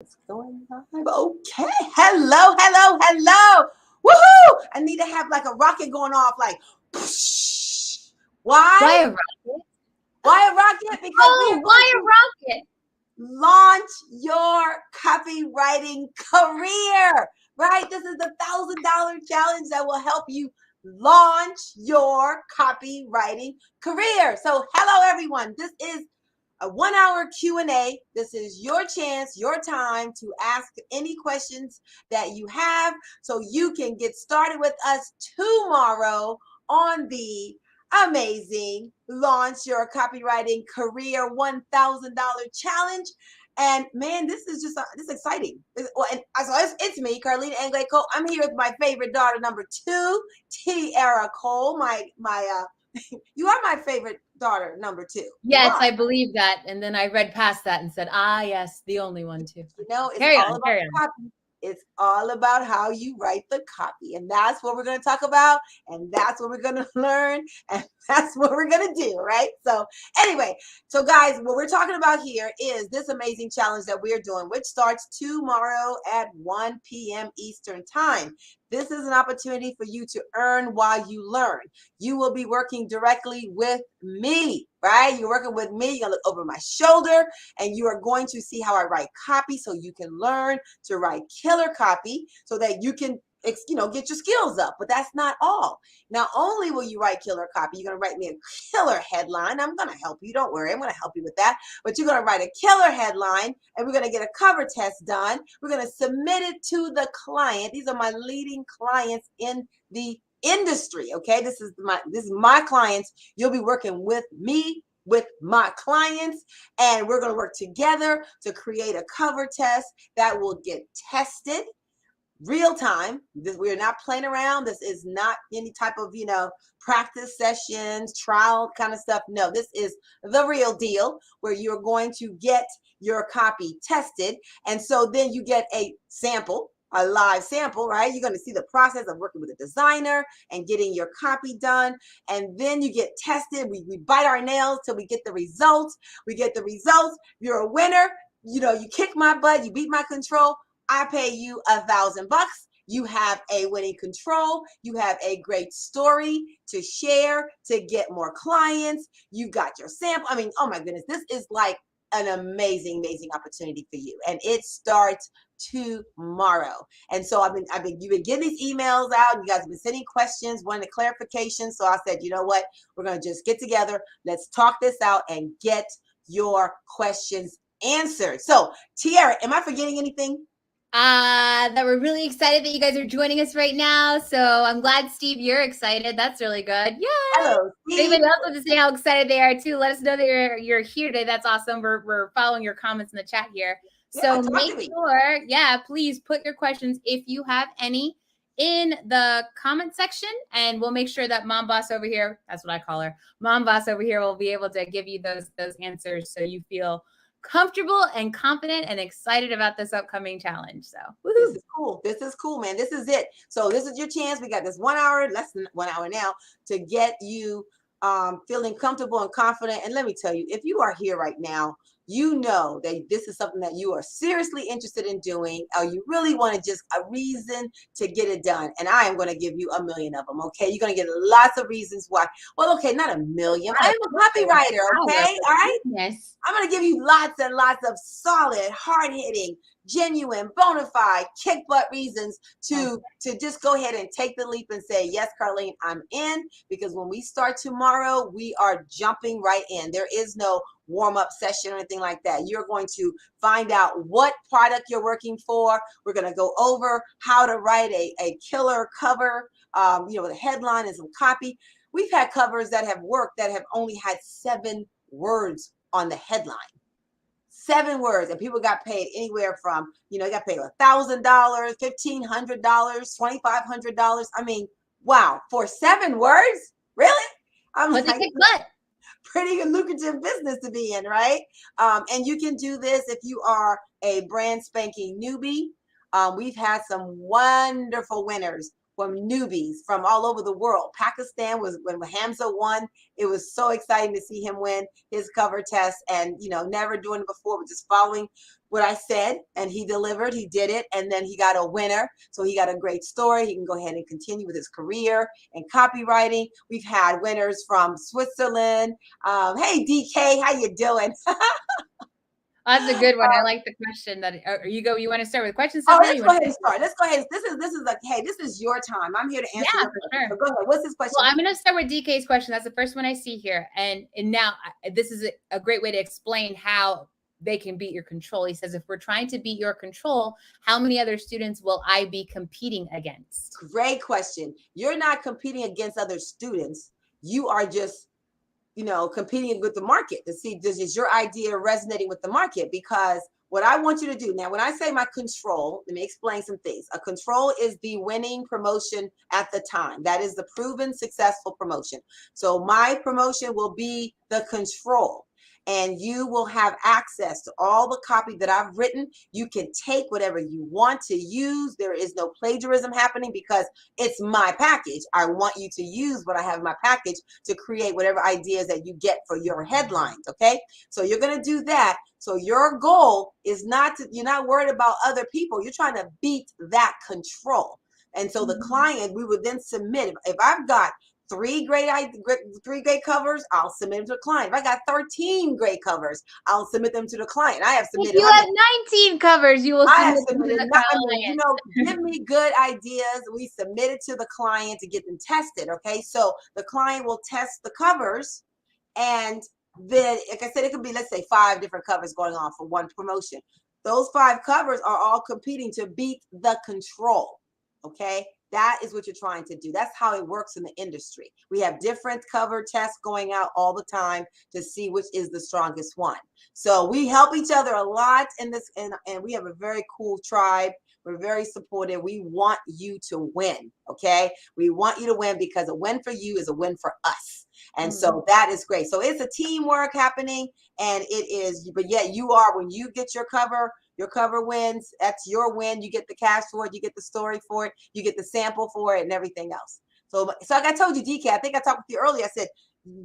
It's going live. Okay. Hello. Woohoo! I need to have like a rocket going off, like Why why? a rocket? Why a rocket? Because we Oh, are going why a to rocket? launch your copywriting career. Right? This is the $1,000 challenge that will help you launch your copywriting career. So, hello everyone. This is a 1-hour Q&A. This is your chance, your time to ask any questions that you have so you can get started with us tomorrow on the amazing Launch Your Copywriting Career $1,000 challenge. And man, this is exciting. It's me, Carline Cole. I'm here with my favorite daughter, number 2, Tiara Cole. You are my favorite daughter, number 2. Yes, I believe that. And then I read past that and said, yes, the only one too. It's Carry all on. about copy. It's all about how you write the copy. And that's what we're going to talk about. And that's what we're going to learn. And that's what we're going to do, right? So anyway, so guys, what we're talking about here is this amazing challenge that we're doing, which starts tomorrow at 1 p.m. Eastern time. This is an opportunity for you to earn while you learn. You will be working directly with me, right? You're working with me. You're going to look over my shoulder and you are going to see how I write copy so you can learn to write killer copy so that you can get your skills up. But that's not all. Not only will you write killer copy, you're going to write me a killer headline. I'm going to help you. Don't worry. I'm going to help you with that. But you're going to write a killer headline and we're going to get a cover test done. We're going to submit it to the client. These are my leading clients in the industry. Okay. This is my clients. You'll be working with me, with my clients, and we're going to work together to create a cover test that will get tested real time. We're not playing around. This is not any type of, practice sessions, trial kind of stuff. No, this is the real deal where you're going to get your copy tested. And so then you get a live sample, right? You're going to see the process of working with a designer and getting your copy done. And then you get tested. We bite our nails till we get the results. We get the results. You're a winner. You kick my butt. You beat my control. I pay you $1,000. You have a winning control. You have a great story to share to get more clients. You've got your sample. I mean, oh my goodness, this is like an amazing opportunity for you. And it starts tomorrow. And so you've been getting these emails out. You guys have been sending questions, wanting clarification. So I said, you know what? We're going to just get together. Let's talk this out and get your questions answered. So Tiara, am I forgetting anything? That we're really excited that you guys are joining us right now. So I'm glad, Steve, you're excited. That's really good. Yeah. Hello, Steve. Anybody else wants to say how excited they are too? Let us know that you're here today. That's awesome. We're following your comments in the chat here. So make sure, please put your questions if you have any in the comment section, and we'll make sure that Mom Boss over here, that's what I call her, Mom Boss over here, will be able to give you those answers so you feel comfortable and confident and excited about this upcoming challenge. So This is cool. This is cool, man. This is it. So this is your chance. We got this 1 hour, less than 1 hour now, to get you feeling comfortable and confident. And let me tell you, if you are here right now, you know that this is something that you are seriously interested in doing, or you really want to just a reason to get it done. And I am going to give you a million of them. Okay. You're going to get lots of reasons why. Well, okay. Not a million. I'm a copywriter. Okay. All right. Yes. I'm going to give you lots and lots of solid, hard-hitting, genuine, bona fide, kick butt reasons to just go ahead and take the leap and say, yes, Carline, I'm in, because when we start tomorrow, we are jumping right in. There is no warm-up session or anything like that. You're going to find out what product you're working for. We're going to go over how to write a killer cover, with a headline and some copy. We've had covers that have worked that have only had 7 words on the headline. 7 words, and people got paid anywhere from, got paid $1,000, $1,500, $2,500. I mean, wow, for 7 words, really? I'm like, pretty lucrative business to be in, right? And you can do this if you are a brand spanking newbie. We've had some wonderful winners from newbies from all over the world. Pakistan was when Hamza won. It was so exciting to see him win his cover test, and never doing it before, but just following what I said, and he delivered, he did it, and then he got a winner. So he got a great story. He can go ahead and continue with his career in copywriting. We've had winners from Switzerland. Hey, DK, how you doing? That's a good one. I like the question that you want to start with questions? Oh, let's go ahead and start. Let's go ahead. This is like, hey, this is your time. I'm here to answer your question. Sure. So go ahead. What's this question? Well, I'm going to start with DK's question. That's the first one I see here. And now this is a great way to explain how they can beat your control. He says, if we're trying to beat your control, how many other students will I be competing against? Great question. You're not competing against other students. You are just, competing with the market to see, is your idea resonating with the market? Because what I want you to do now, when I say my control, let me explain some things. A control is the winning promotion at the time. That is the proven successful promotion. So my promotion will be the control. And you will have access to all the copy that I've written. You can take whatever you want to use. There is no plagiarism happening because it's my package. I want you to use what I have in my package to create whatever ideas that you get for your headlines, okay? So you're going to do that. So your goal is you're not worried about other people. You're trying to beat that control. And so the client, we would then submit, if I've got three great covers, I'll submit them to the client. If I got 13 great covers, I'll submit them to the client. I have submitted. If you have 19 covers, you will submit them to the client. Give me good ideas. We submit it to the client to get them tested. Okay, so the client will test the covers, and then, like I said, it could be, let's say, 5 different covers going on for one promotion. Those 5 covers are all competing to beat the control. Okay. That is what you're trying to do. That's how it works in the industry. We have different cover tests going out all the time to see which is the strongest one. So we help each other a lot in this, and we have a very cool tribe. We're very supportive. We want you to win, okay? We want you to win because a win for you is a win for us. And so that is great. So it's a teamwork happening, and it is, but yet you are, when you get your cover wins, that's your win. You get the cash for it, you get the story for it, you get the sample for it, and everything else. So like I told you, DK, I think I talked with you earlier, I said,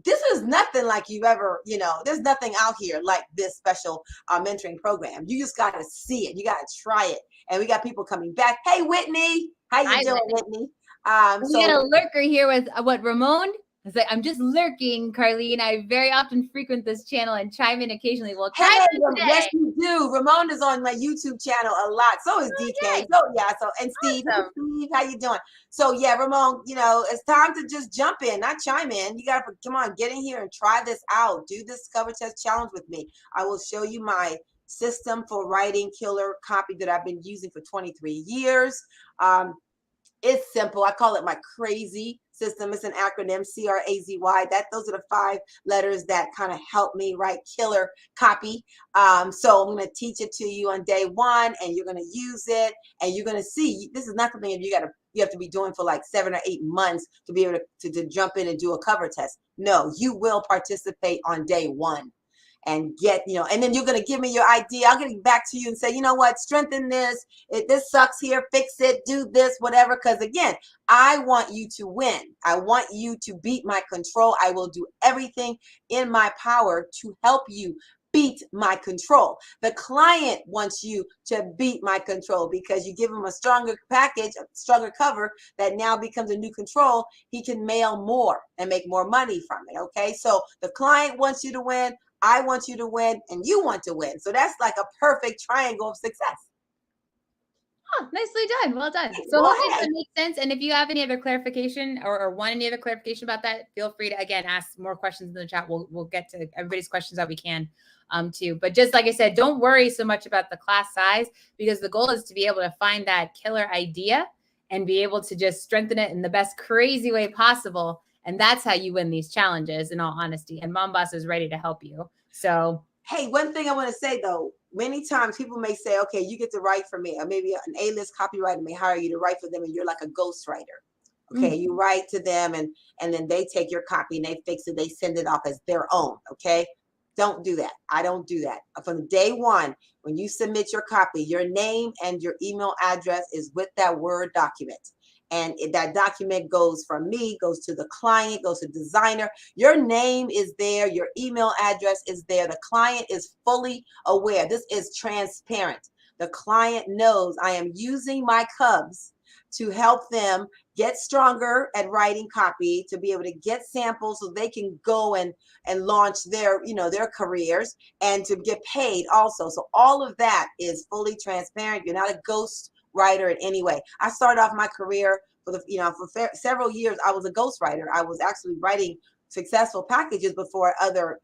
this is nothing like you've ever, there's nothing out here like this special mentoring program. You just got to see it. You got to try it. And we got people coming back. Hey, Whitney. How you doing, Whitney? We got a lurker here with Ramon? It's like, I'm just lurking, Carline. I very often frequent this channel and chime in occasionally. Well, yes, you do. Ramon is on my YouTube channel a lot. So is DK. So yeah. So and Steve, Steve, how you doing? So yeah, Ramon. It's time to just jump in, not chime in. You gotta come on, get in here and try this out. Do this cover test challenge with me. I will show you my system for writing killer copy that I've been using for 23 years. It's simple. I call it my crazy system. It's an acronym, CRAZY. Those are the 5 letters that kind of help me write killer copy. So I'm going to teach it to you on day 1, and you're going to use it, and you're going to see. This is not something you have to be doing for like 7 or 8 months to be able to jump in and do a cover test. No, you will participate on day 1. And get, and then you're going to give me your idea. I'll get back to you and say, you know what, strengthen this. This sucks here. Fix it. Do this, whatever. Because again, I want you to win. I want you to beat my control. I will do everything in my power to help you beat my control. The client wants you to beat my control because you give him a stronger package, a stronger cover that now becomes a new control. He can mail more and make more money from it. Okay. So the client wants you to win. I want you to win, and you want to win. So that's like a perfect triangle of success. Oh, nicely done. Well done. So hopefully that makes sense. And if you have any other clarification or want any other clarification about that, feel free to, again, ask more questions in the chat. We'll get to everybody's questions that we can too. But just like I said, don't worry so much about the class size, because the goal is to be able to find that killer idea and be able to just strengthen it in the best crazy way possible. And that's how you win these challenges, in all honesty. And Mom Boss is ready to help you. So, hey, one thing I want to say, though, many times people may say, okay, you get to write for me, or maybe an A-list copywriter may hire you to write for them, and you're like a ghostwriter. Okay, you write to them, and then they take your copy and they fix it. They send it off as their own. Okay, don't do that. I don't do that. From day 1, when you submit your copy, your name and your email address is with that Word document. and that document goes from me, goes to the client, goes to designer. Your name is there. Your email address is there. The client is fully aware. This is transparent. The client knows I am using my Cubs to help them get stronger at writing copy, to be able to get samples so they can go and launch their, their careers, and to get paid also. So all of that is fully transparent. You're not a ghost writer in any way. I started off my career for several years. I was a ghost writer. I was actually writing successful packages before another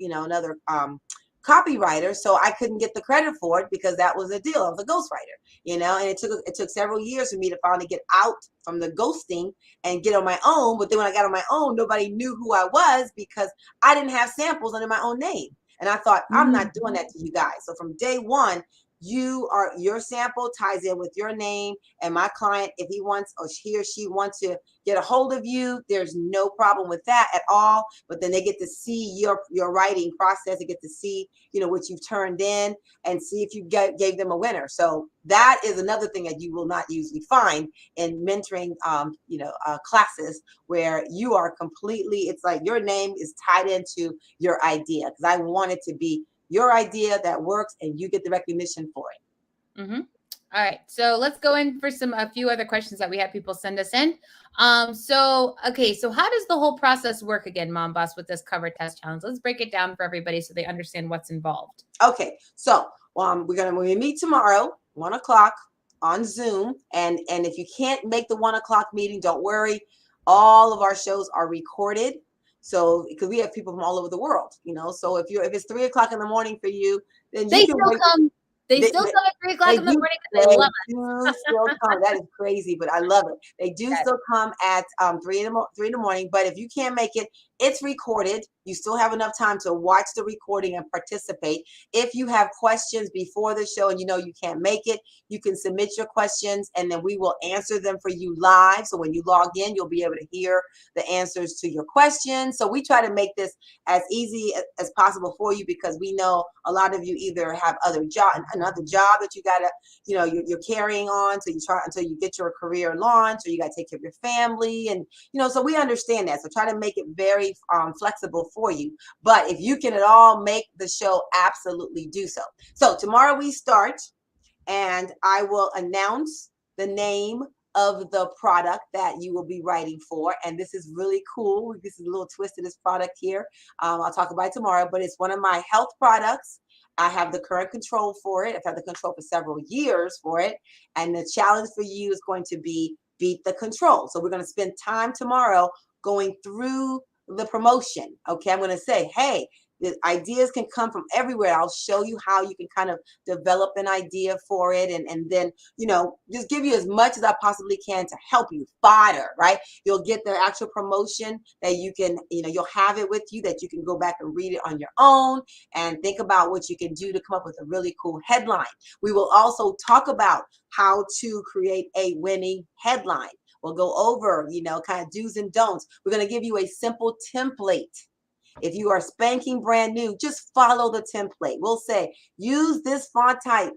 copywriter, so I couldn't get the credit for it because that was a deal. I was a ghostwriter, and it took several years for me to finally get out from the ghosting and get on my own. But then when I got on my own, nobody knew who I was because I didn't have samples under my own name. And I thought, I'm not doing that to you guys. So from day one, your sample ties in with your name, and my client, if he wants or he or she wants to get a hold of you, there's no problem with that at all. But then they get to see your writing process. They get to see, what you've turned in, and see if you gave them a winner. So that is another thing that you will not usually find in mentoring, classes, where you are completely, it's like your name is tied into your idea, because I want it to be your idea that works and you get the recognition for it. Mm-hmm. All right. So let's go in for a few other questions that we had people send us in. So how does the whole process work again, Mom Boss, with this cover test challenge? Let's break it down for everybody so they understand what's involved. Okay. So we meet tomorrow, 1:00 on Zoom. And if you can't make the 1:00 meeting, don't worry. All of our shows are recorded. So, because we have people from all over the world, so if it's 3:00 in the morning for you, then they still come. They still come at 3:00 in the morning because they love it. Still come. That is crazy, but I love it. They do still come at 3 in the morning. But if you can't make it, it's recorded. You still have enough time to watch the recording and participate. If you have questions before the show and you can't make it, you can submit your questions and then we will answer them for you live. So when you log in, you'll be able to hear the answers to your questions. So we try to make this as easy as possible for you, because we know a lot of you either have another job that you gotta, you're carrying on until you get your career launched, or you gotta take care of your family, and so we understand that. So try to make it very flexible for you. But if you can at all make the show, absolutely do so. So tomorrow we start, and I will announce the name of the product that you will be writing for. And this is really cool. This is a little twist to this product here. I'll talk about it tomorrow, but it's one of my health products. I have the current control for it. I've had the control for several years for it. And the challenge for you is going to be beat the control. So we're going to spend time tomorrow going through the promotion. Okay, I'm going to say, hey, the ideas can come from everywhere. I'll show you how you can kind of develop an idea for it, and then just give you as much as I possibly can to help you fodder, right? You'll get the actual promotion that you can, you'll have it with you, that you can go back and read it on your own and think about what you can do to come up with a really cool headline. We will also talk about how to create a winning headline. We'll go over, kind of do's and don'ts. We're going to give you a simple template. If you are spanking brand new, just follow the template. We'll say, use this font type,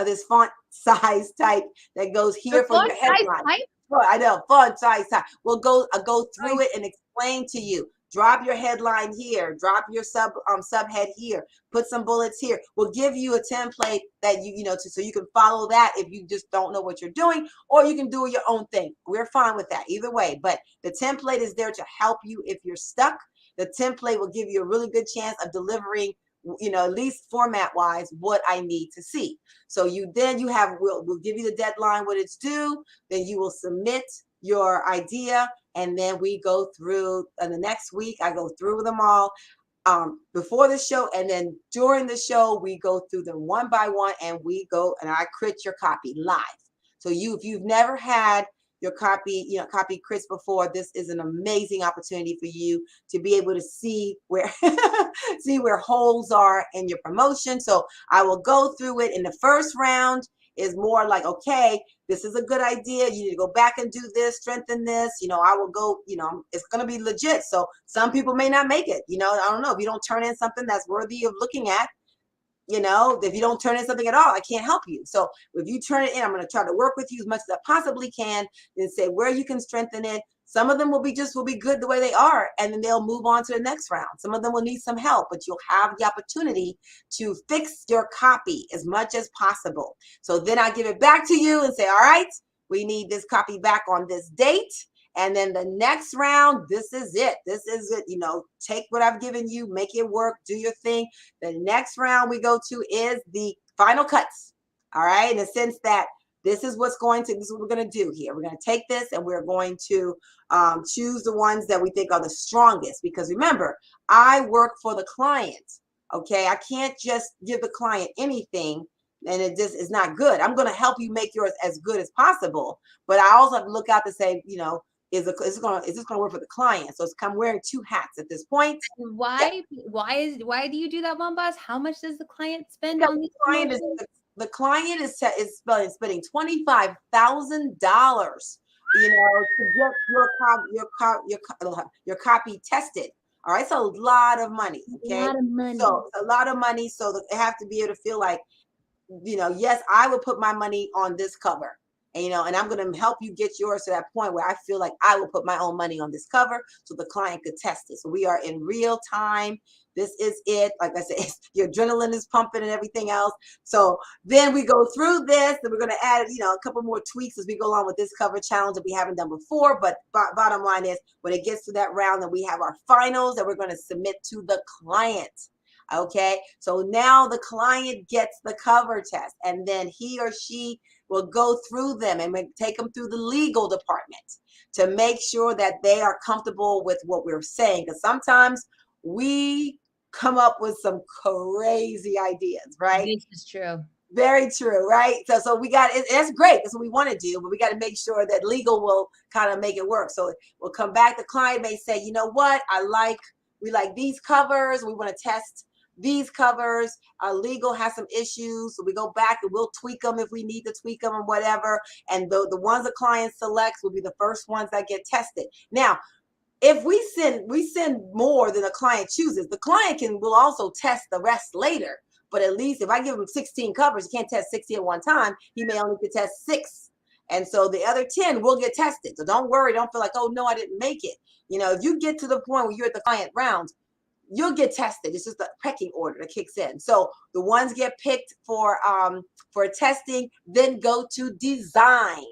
this font size type that goes here for your headline. Well, I know, font size type. We'll go through it and explain to you. Drop your headline here. Drop your subhead here. Put some bullets here. We'll give you a template that so you can follow that if you just don't know what you're doing, or you can do your own thing. We're fine with that either way. But the template is there to help you if you're stuck. The template will give you a really good chance of delivering, at least format wise, what I need to see. So we'll give you the deadline when it's due. Then you will submit your idea, and then we go through, and the next week I go through them all before the show, and then during the show we go through them one by one, and I crit your copy live. So if you've never had your copy crits before, this is an amazing opportunity for you to be able to see where holes are in your promotion. So I will go through it. In the first round is more like, okay, this is a good idea. You need to go back and do this, strengthen this. I will go, it's going to be legit. So some people may not make it. I don't know. If you don't turn in something that's worthy of looking at, You know, if you don't turn in something at all, I can't help you. So if you turn it in, I'm going to try to work with you as much as I possibly can and say where you can strengthen it. Some of them will be good the way they are, and then they'll move on to the next round. Some of them will need some help, but you'll have the opportunity to fix your copy as much as possible. So then I give it back to you and say, all right, we need this copy back on this date. And then the next round, this is it. This is it. You know, take what I've given you, make it work, do your thing. The next round we go to is the final cuts. All right. In the sense that this is what we're going to do here. We're going to take this and we're going to choose the ones that we think are the strongest. Because remember, I work for the client. Okay. I can't just give the client anything and it just is not good. I'm going to help you make yours as good as possible. But I also have to look out to say, you know, is this going to work for the client? So I'm wearing two hats at this point. Why do you do that, one boss? How much does the client spend on these promotions? The client is spending $25,000, you know, to get your copy tested. All right, it's a lot of money. Okay, a lot of money. So it's a lot of money. So they have to be able to feel like, you know, yes, I will put my money on this cover. And, you know, and I'm going to help you get yours to that point where I feel like I will put my own money on this cover so the client could test it. So we are in real time. This is it. Like I said, your adrenaline is pumping and everything else. So then we go through this and we're going to add, you know, a couple more tweaks as we go along with this cover challenge that we haven't done before. But bottom line is when it gets to that round, then we have our finals that we're going to submit to the client. Okay, so now the client gets the cover test and then he or she will go through them and take them through the legal department to make sure that they are comfortable with what we're saying. Because sometimes we come up with some crazy ideas, right? This is true. Very true, right? So we got it. That's great. That's what we want to do, but we got to make sure that legal will kind of make it work. So we'll come back. The client may say, you know what, we like these covers. We want to test these covers. Legal has some issues, so we go back and we'll tweak them if we need to tweak them or whatever. And the ones the client selects will be the first ones that get tested. Now, if we send more than the client chooses, the client will also test the rest later. But at least if I give him 16 covers, he can't test 60 at one time. He may only get test 6. And so the other 10 will get tested. So don't worry. Don't feel like, oh, no, I didn't make it. You know, if you get to the point where you're at the client round, you'll get tested. It's just a pecking order that kicks in. So the ones get picked for testing, then go to design.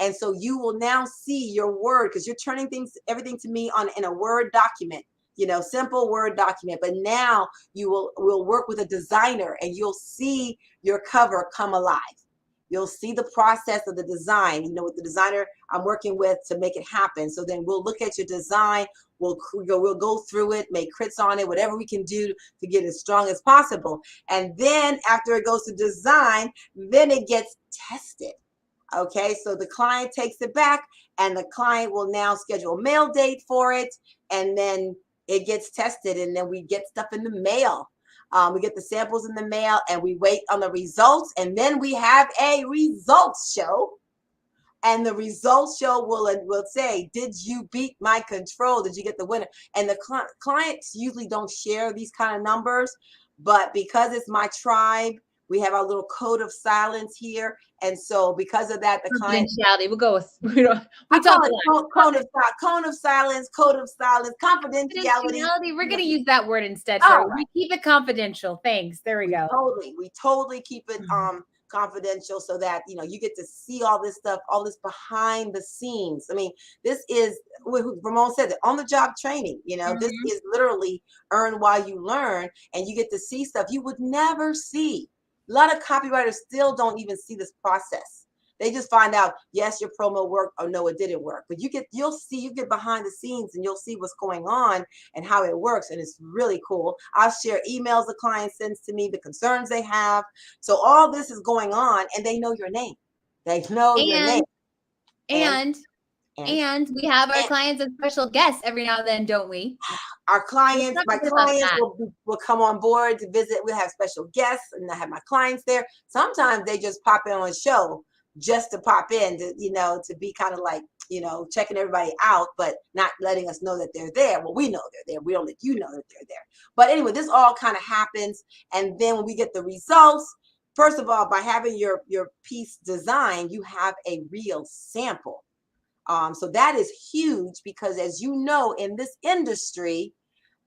And so you will now see your word because you're turning everything to me in a Word document, you know, simple Word document. But now you will work with a designer and you'll see your cover come alive. You'll see the process of the design, you know, with the designer I'm working with to make it happen. So then we'll look at your design. We'll go through it, make crits on it, whatever we can do to get as strong as possible. And then after it goes to design, then it gets tested. Okay, so the client takes it back and the client will now schedule a mail date for it. And then it gets tested and then we get stuff in the mail. We get the samples in the mail and we wait on the results. And then we have a results show. And the results show will say, did you beat my control? Did you get the winner? And the clients usually don't share these kind of numbers. But because it's my tribe, we have our little code of silence here. And so because of that, the client... Confidentiality. We'll go with... I call it cone of silence, confidentiality. We're going to use that word instead. So we keep it confidential. Thanks. There we go. We totally keep it confidential so that, you know, you get to see all this stuff, all this behind the scenes. I mean, this is, Ramon said, on the job training, you know, this is literally earn while you learn, and you get to see stuff you would never see. A lot of copywriters still don't even see this process. They just find out, yes, your promo worked, or no, it didn't work. But you get behind the scenes and you'll see what's going on and how it works. And it's really cool. I'll share emails the client sends to me, the concerns they have. So all this is going on and they know your name. They know your name. And we have our clients as special guests every now and then, don't we? My clients will come on board to visit. We'll have special guests and I have my clients there. Sometimes they just pop in on a show just to pop in to, to be kind of like, checking everybody out, but not letting us know that they're there. Well, we know they're there. We don't let you know that they're there. But anyway, this all kind of happens. And then when we get the results, first of all, by having your piece designed, you have a real sample. So that is huge because, as you know, in this industry,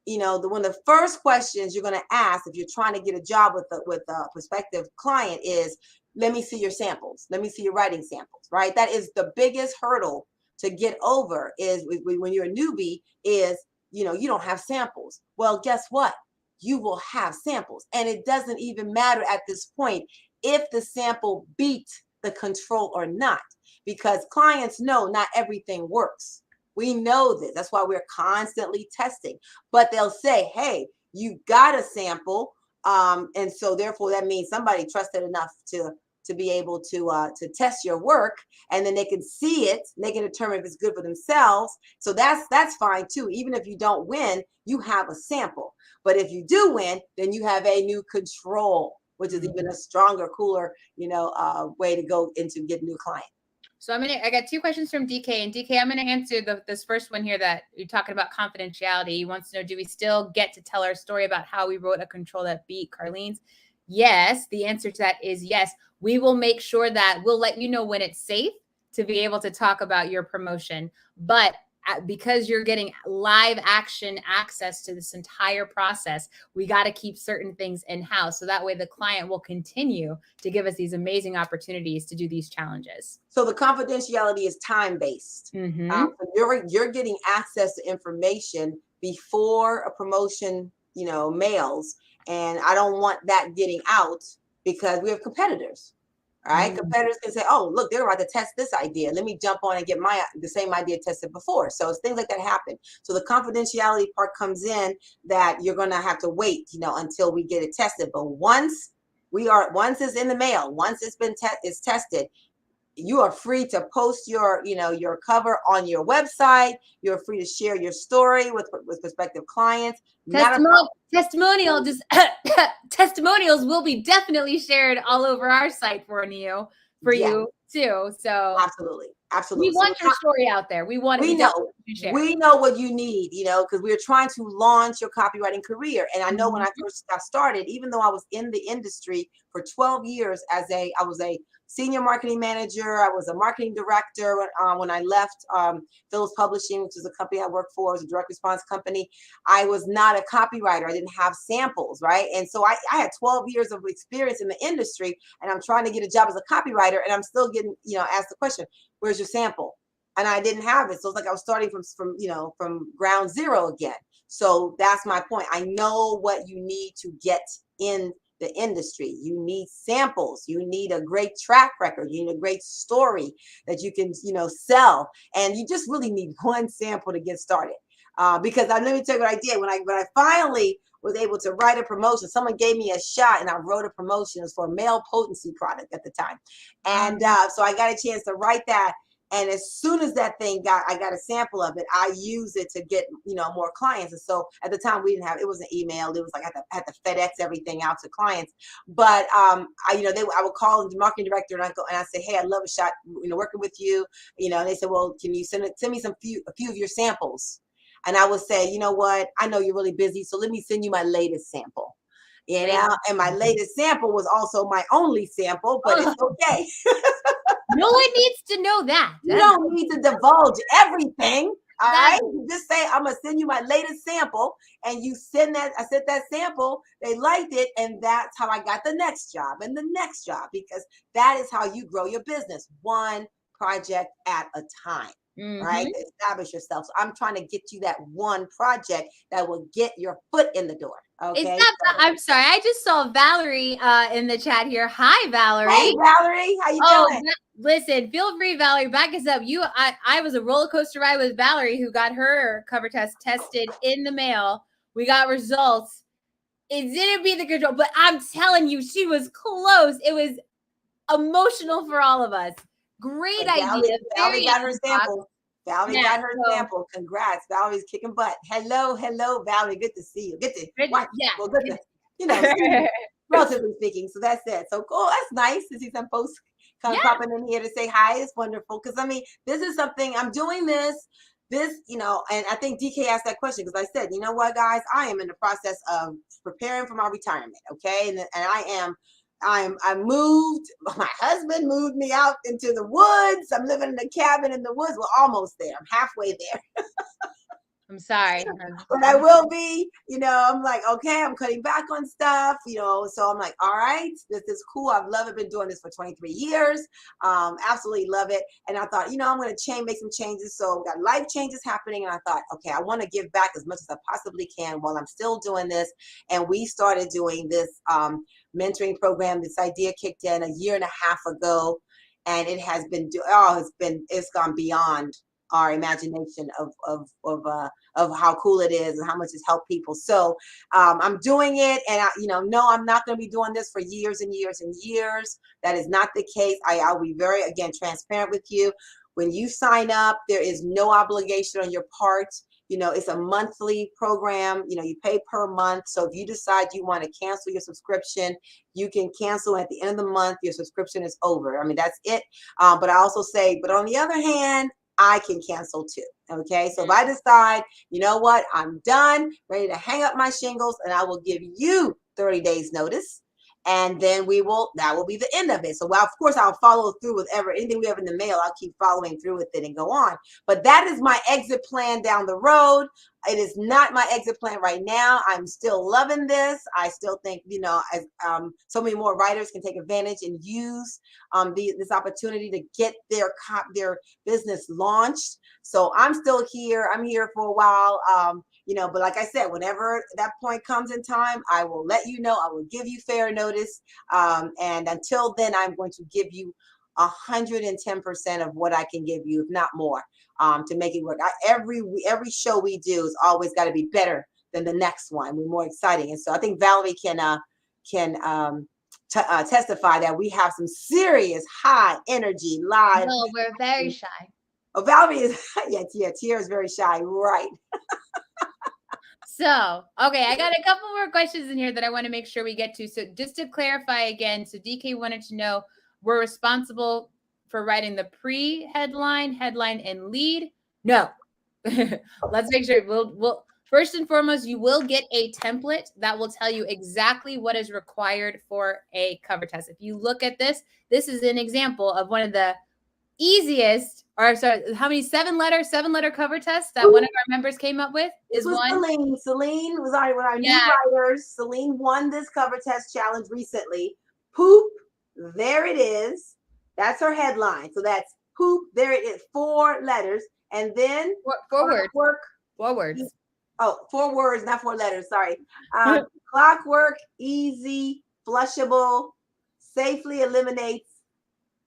one of the first questions you're going to ask if you're trying to get a job with a prospective client is, let me see your samples. Let me see your writing samples, right? That is the biggest hurdle to get over is when you're a newbie is, you don't have samples. Well, guess what? You will have samples. And it doesn't even matter at this point if the sample beat the control or not, because clients know not everything works. We know this. That's why we're constantly testing. But they'll say, hey, you got a sample. And so therefore that means somebody trusted enough to be able to test your work, and then they can see it, and they can determine if it's good for themselves. So that's fine too. Even if you don't win, you have a sample. But if you do win, then you have a new control, which is even a stronger, cooler, way to go into get new clients. So I got two questions from DK, and DK, I'm going to answer this first one here that you're talking about confidentiality. He wants to know, do we still get to tell our story about how we wrote a control that beat Carline's? Yes. The answer to that is yes. We will make sure that we'll let you know when it's safe to be able to talk about your promotion. But because you're getting live action access to this entire process, we got to keep certain things in-house. So that way the client will continue to give us these amazing opportunities to do these challenges. So the confidentiality is time-based. So you're getting access to information before a promotion, mails. And I don't want that getting out because we have competitors. Right? Competitors can say, oh, look, they're about to test this idea. Let me jump on and get the same idea tested before. So it's things like that happen. So the confidentiality part comes in that you're going to have to wait, until we get it tested. But once it's in the mail, once it's been tested, you are free to post your cover on your website. You're free to share your story with prospective clients. Testimonials will be definitely shared all over our site for you too. So absolutely. We want your story out there. We know what you need, because we're trying to launch your copywriting career. And I know when I first got started, even though I was in the industry for 12 years I was a senior marketing manager. I was a marketing director when I left Phillips Publishing, which is a company I worked for, as a direct response company. I was not a copywriter. I didn't have samples, right? And so I had 12 years of experience in the industry, and I'm trying to get a job as a copywriter, and I'm still getting, asked the question, where's your sample? And I didn't have it. So it's like I was starting from ground zero again. So that's my point. I know what you need to get in the industry. You need samples. You need a great track record. You need a great story that you can, sell. And you just really need one sample to get started. Because let me tell you what I did. When I finally was able to write a promotion, someone gave me a shot and I wrote a promotion. It was for a male potency product at the time. And so I got a chance to write that. And as soon as that thing I got a sample of it, I used it to get, more clients. And so at the time we didn't have, it was an email. It was like I had to FedEx everything out to clients. But, I would call the marketing director and I say, hey, I'd love a shot, working with you, and they said, well, can you send me a few of your samples? And I would say, you know what, I know you're really busy, so let me send you my latest sample. And my latest sample was also my only sample, but it's okay. No one needs to know that. You don't need to divulge everything. All right. You just say, I'm going to send you my latest sample, and you send that. I sent that sample. They liked it. And that's how I got the next job and the next job, because that is how you grow your business, one project at a time. Right? Establish yourself. So I'm trying to get you that one project that will get your foot in the door. Okay. I'm sorry. I just saw Valerie in the chat here. Hi, Valerie. Hey, Valerie. How you doing? Listen, feel free, Valerie. Back us up. I was a roller coaster ride with Valerie, who got her cover test tested in the mail. We got results. It didn't beat the control, but I'm telling you, she was close. It was emotional for all of us. Great idea. Valerie got her sample. Valerie got her sample. Congrats. Valerie's kicking butt. Hello, Valerie. Good to see you. Good to, relatively speaking. So that's it. So cool. That's nice to see some posts Come popping in here to say hi. It's wonderful. Because I mean, this is something I'm doing this, you know, and I think DK asked that question because I said, you know what, guys, I am in the process of preparing for my retirement. Okay. And I moved, my husband moved me out into the woods. I'm living in a cabin in the woods. We're almost there. I'm halfway there. I'm sorry. But I will be, you know, I'm like, okay, I'm cutting back on stuff, you know, so I'm like, all right, this is cool. I've loved it. Been doing this for 23 years. Absolutely love it. And I thought, you know, I'm going to make some changes. So we got life changes happening. And I thought, okay, I want to give back as much as I possibly can while I'm still doing this. And we started doing this mentoring program. This idea kicked in a year and a half ago. And it has been, it's gone beyond our imagination of how cool it is and how much it's helped people. So I'm doing it, and no, I'm not going to be doing this for years and years and years. That is not the case. I'll be very, again, transparent with you. When you sign up, there is no obligation on your part. You know, it's a monthly program. You know, you pay per month. So if you decide you want to cancel your subscription, you can cancel at the end of the month. Your subscription is over. I mean, that's it. But I also say, but on the other hand, I can cancel too. Okay. So if I decide, you know what, I'm done, ready to hang up my shingles, and I will give you 30 days notice. And then that will be the end of it. So, of course, I'll follow through with anything we have in the mail. I'll keep following through with it and go on. But that is my exit plan down the road. It is not my exit plan right now. I'm still loving this. I still think, you know, so many more writers can take advantage and use this opportunity to get their business launched. So I'm still here. I'm here for a while. You know, but like I said, whenever that point comes in time, I will let you know. I will give you fair notice. And until then, I'm going to give you 110% of what I can give you, if not more, to make it work. Every show we do is always got to be better than the next one. We're more exciting. And so I think Valerie can testify that we have some serious high energy live. No, we're very shy. Oh, Valerie is, yeah, Tiara is very shy, right? So, okay, I got a couple more questions in here that I want to make sure we get to. So just to clarify again, so DK wanted to know, we're responsible for writing the pre-headline, headline, and lead? No. Let's make sure. We'll first and foremost, you will get a template that will tell you exactly what is required for a cover test. If you look at this is an example of one of the easiest, or sorry, how many seven letter cover tests that one of our members came up with is one. Celine was one of our new writers. Celine won this cover test challenge recently. Poop, there it is. That's her headline. So that's poop, there it is, 4 letters. And then four words. 4 words. Oh, 4 words, not 4 letters. Sorry. Clockwork, easy, flushable, safely eliminates.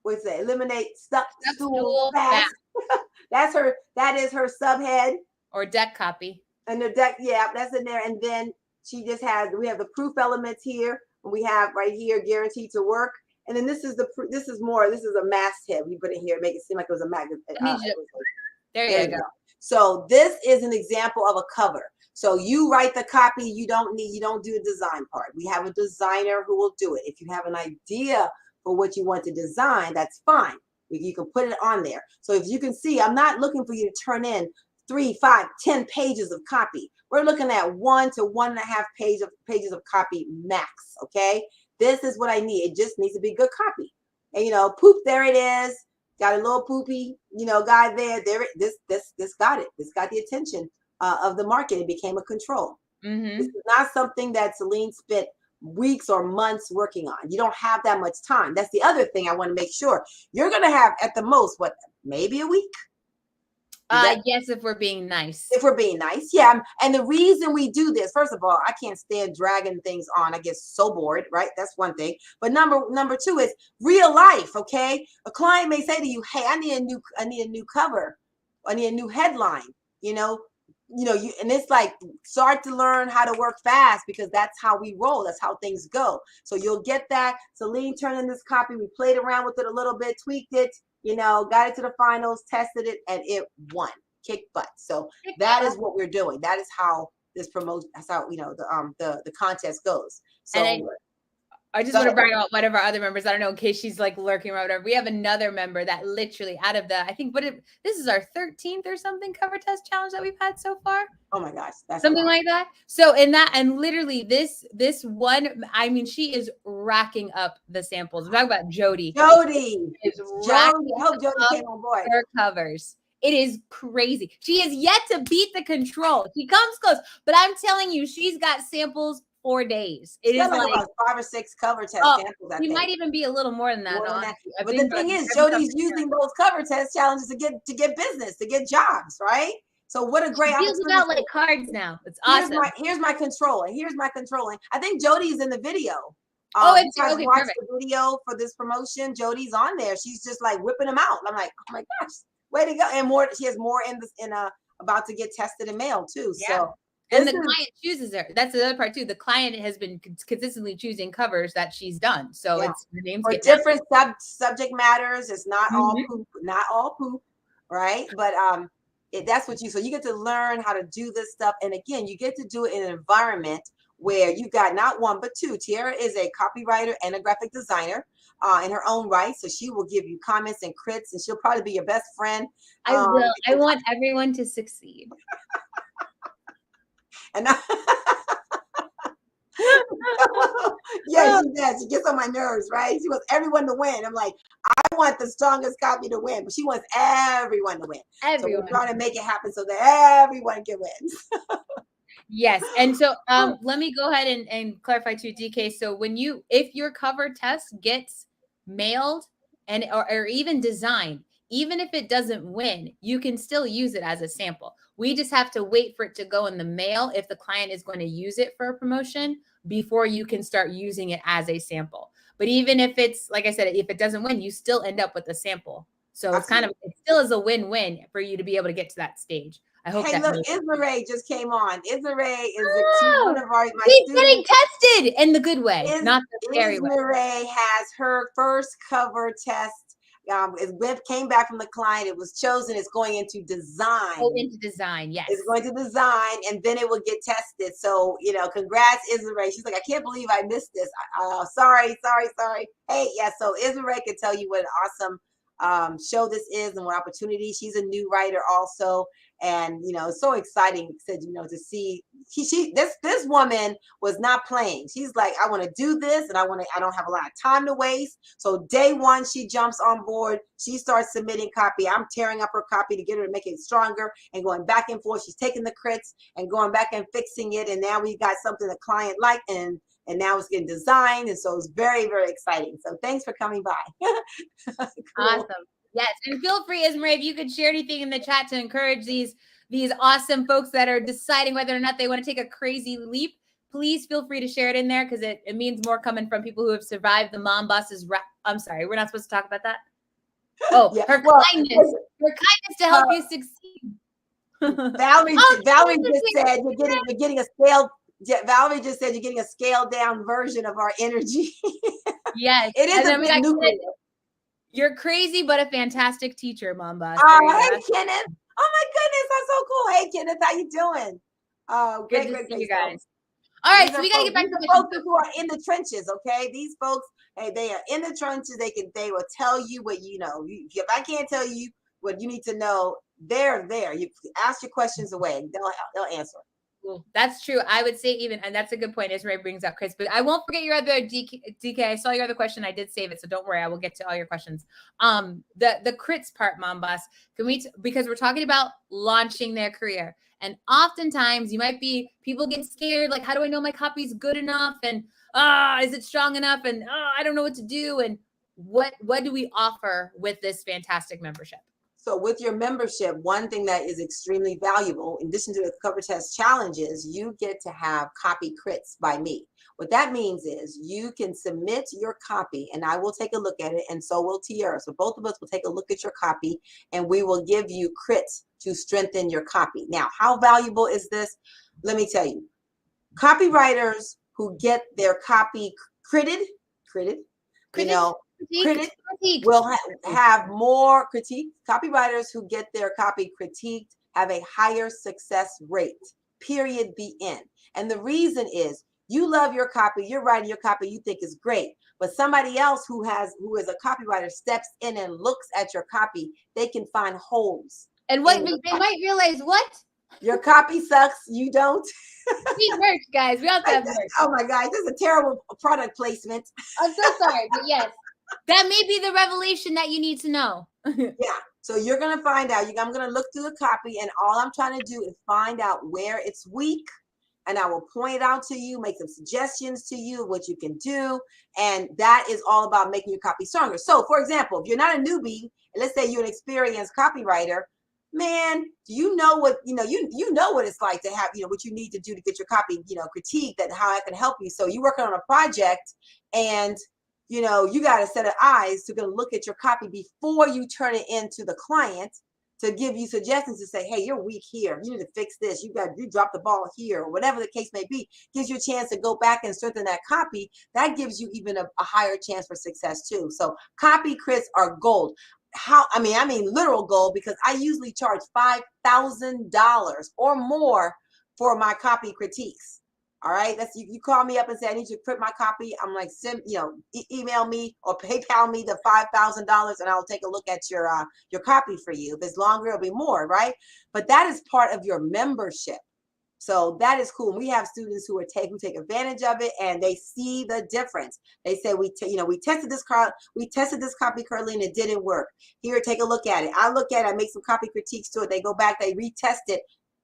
What's that? Eliminate stuck stool fast. That is her subhead. Or deck copy. And the deck, yeah, that's in there. And then we have the proof elements here. And we have right here, guaranteed to work. And then this is a masthead. We put it here, make it seem like it was a magnet. There you go. So this is an example of a cover. So you write the copy. You don't do the design part. We have a designer who will do it. If you have an idea for what you want to design, that's fine. You can put it on there. So if you can see, I'm not looking for you to turn in 3, 5, 10 pages of copy. We're looking at 1 to 1.5 pages of copy max. Okay. This is what I need. It just needs to be good copy. And poop, there it is. Got a little poopy, guy there. This got it. This got the attention of the market. It became a control. Mm-hmm. This is not something that Celine spent weeks or months working on. You don't have that much time. That's the other thing I want to make sure. You're going to have at the most, maybe a week? Yes, if we're being nice. If we're being nice, yeah. And the reason we do this, first of all, I can't stand dragging things on. I get so bored, right? That's one thing. But number 2 is real life, okay? A client may say to you, hey, I need a new cover. I need a new headline, and it's like, start to learn how to work fast, because that's how we roll. That's how things go. So you'll get that. Celine turned in this copy. We played around with it a little bit, tweaked it, got it to the finals, tested it, and it won. Kick butt. So that is what we're doing. That is how this promotes. That's how the contest goes. So I just want to brag out one of our other members. I don't know, in case she's like lurking or whatever. We have another member that literally out of the, I think, this is our 13th or something cover test challenge that we've had so far. Oh my gosh. That's something like that. So in that, and literally this one, I mean, she is racking up the samples. I'm talking about Jody. Jody. I hope Jody came on board. Her covers. It is crazy. She is yet to beat the control. She comes close, but I'm telling you, she's got samples for days. It is like about 5 or 6 cover test samples. She might even be a little more than that. But the thing is, Jody's using those cover test challenges to get business, to get jobs, right? So what a great opportunity. Feels about like cards now. It's awesome. Here's my controlling. I think Jody's in the video. It's you guys okay, watch perfect. the video for this promotion. Jody's on there. She's just like whipping them out. I'm like, oh my gosh, way to go! And more. She has more about to get tested and mailed too. Yeah. So. And the client chooses her. That's the other part too. The client has been consistently choosing covers that she's done. So it's the names for different subject matters. It's not all poop, right? But that's what so you get to learn how to do this stuff. And again, you get to do it in an environment where you've got not one, but two. Tiara is a copywriter and a graphic designer in her own right. So she will give you comments and crits, and she'll probably be your best friend. I will. I want everyone to succeed. And yeah, she does. She gets on my nerves, right? She wants everyone to win. I'm like, I want the strongest copy to win, but she wants everyone to win. So we're trying to make it happen so that everyone can win. Yes. And so let me go ahead and clarify too, DK. So if your cover test gets mailed or even designed, even if it doesn't win, you can still use it as a sample. We just have to wait for it to go in the mail if the client is going to use it for a promotion before you can start using it as a sample. But even if it's, like I said, if it doesn't win, you still end up with a sample. So it's it still is a win-win for you to be able to get to that scary. I hope. Hey, look, Ismaray just came on. Ismaray is one of my students. Getting tested in the good way, not the scary way. Ismaray has her first cover test. It came back from the client. It was chosen. It's going into design. Oh, into design, yes. It's going to design, and then it will get tested. So, congrats, Ismaray. She's like, I can't believe I missed this. Sorry. Hey, yeah. So Ismaray can tell you what an awesome show this is and what opportunity. She's a new writer also. And it's so exciting to see this woman was not playing. She's like, I want to do this, and I don't have a lot of time to waste. So day one, she jumps on board. She starts submitting copy. I'm tearing up her copy to get her to make it stronger and going back and forth. She's taking the crits and going back and fixing it. And now we've got something the client liked, and now it's getting designed. And so it's very, very exciting. So thanks for coming by. Cool. Awesome. Yes, and feel free, Ismaray, if you could share anything in the chat to encourage these awesome folks that are deciding whether or not they want to take a crazy leap. Please feel free to share it in there because it means more coming from people who have survived the mom boss's. I'm sorry, we're not supposed to talk about that. Oh, yeah. her kindness to help you succeed. Valerie just said you're getting a scaled. Valerie just said you're getting a scaled down version of our energy. Yes, it is a bit nuclear. You're crazy, but a fantastic teacher, Mom Boss. Hey, Kenneth. Oh, my goodness. That's so cool. Hey, Kenneth. How you doing? Good to see you guys. All right. So we got to get back to the folks who are in the trenches, okay? These folks, hey, they are in the trenches. They will tell you what you know. If I can't tell you what you need to know, they're there. You ask your questions away. They'll answer. That's true. I would say and that's a good point. Ismaray brings up Chris, but I won't forget your other DK. I saw your other question. I did save it, so don't worry. I will get to all your questions. The crits part, Mom Boss. Because we're talking about launching their career, and oftentimes people get scared. Like, how do I know my copy's good enough? And is it strong enough? And I don't know what to do. And what do we offer with this fantastic membership? So with your membership, one thing that is extremely valuable, in addition to the cover test challenges, you get to have copy crits by me. What that means is you can submit your copy and I will take a look at it, and so will Tiara. So both of us will take a look at your copy and we will give you crits to strengthen your copy. Now, how valuable is this? Let me tell you. Copywriters who get their copy critic will have more critique. Copywriters who get their copy critiqued have a higher success rate, period, the end. And the reason is You love your copy, you're writing your copy, you think is great. But somebody else who is a copywriter steps in and looks at your copy, they can find holes. And what they might realize, what? Your copy sucks, you don't. We need merch, guys. We also have merch. Oh my God, this is a terrible product placement. I'm so sorry, but yes, that may be the revelation that you need to know. Yeah. So you're going to find out. I'm going to look through the copy, and all I'm trying to do is find out where it's weak. And I will point it out to you, make some suggestions to you, what you can do. And that is all about making your copy stronger. So for example, if you're not a newbie, and let's say you're an experienced copywriter, man, you know what, you know what it's like to have, what you need to do to get your copy, critiqued, and how I can help you. So you're working on a project, and you got a set of eyes to go look at your copy before you turn it into the client, to give you suggestions, to say, hey, you're weak here. You need to fix this. You dropped the ball here, or whatever the case may be. Gives you a chance to go back and strengthen that copy. That gives you even a higher chance for success too. So copy crits are gold. I mean literal gold, because I usually charge $5,000 or more for my copy critiques. All right, that's you call me up and say, I need you to print my copy. I'm like, send, email me or PayPal me the $5,000, and I'll take a look at your copy for you. If it's longer, it'll be more, right? But that is part of your membership. So that is cool. We have students who take advantage of it, and they see the difference. They say, we tested this copy, Carline, it didn't work. Here, take a look at it. I look at it, I make some copy critiques to it. They go back, they retest it,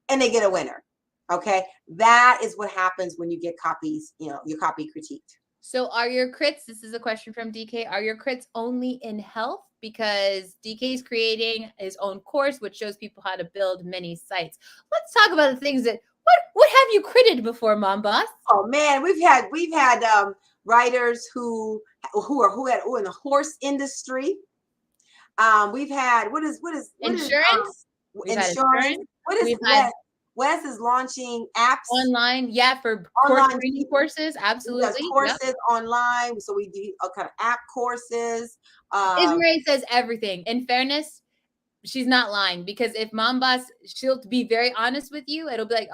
and they get a winner. Okay, that is what happens when you get copies, your copy critiqued. So are your crits, this is a question from DK, are your crits only in health? Because DK is creating his own course, which shows people how to build many sites. Let's talk about the things that, what have you critted before, Mom Boss? Oh man, we've had writers who are in the horse industry. We've had, what is insurance? Insurance. What is Wes is launching apps online, for training courses. Absolutely, courses online. So we do all kind of app courses. Ismarie says everything. In fairness, she's not lying, because if Mom Boss, she'll be very honest with you. It'll be like,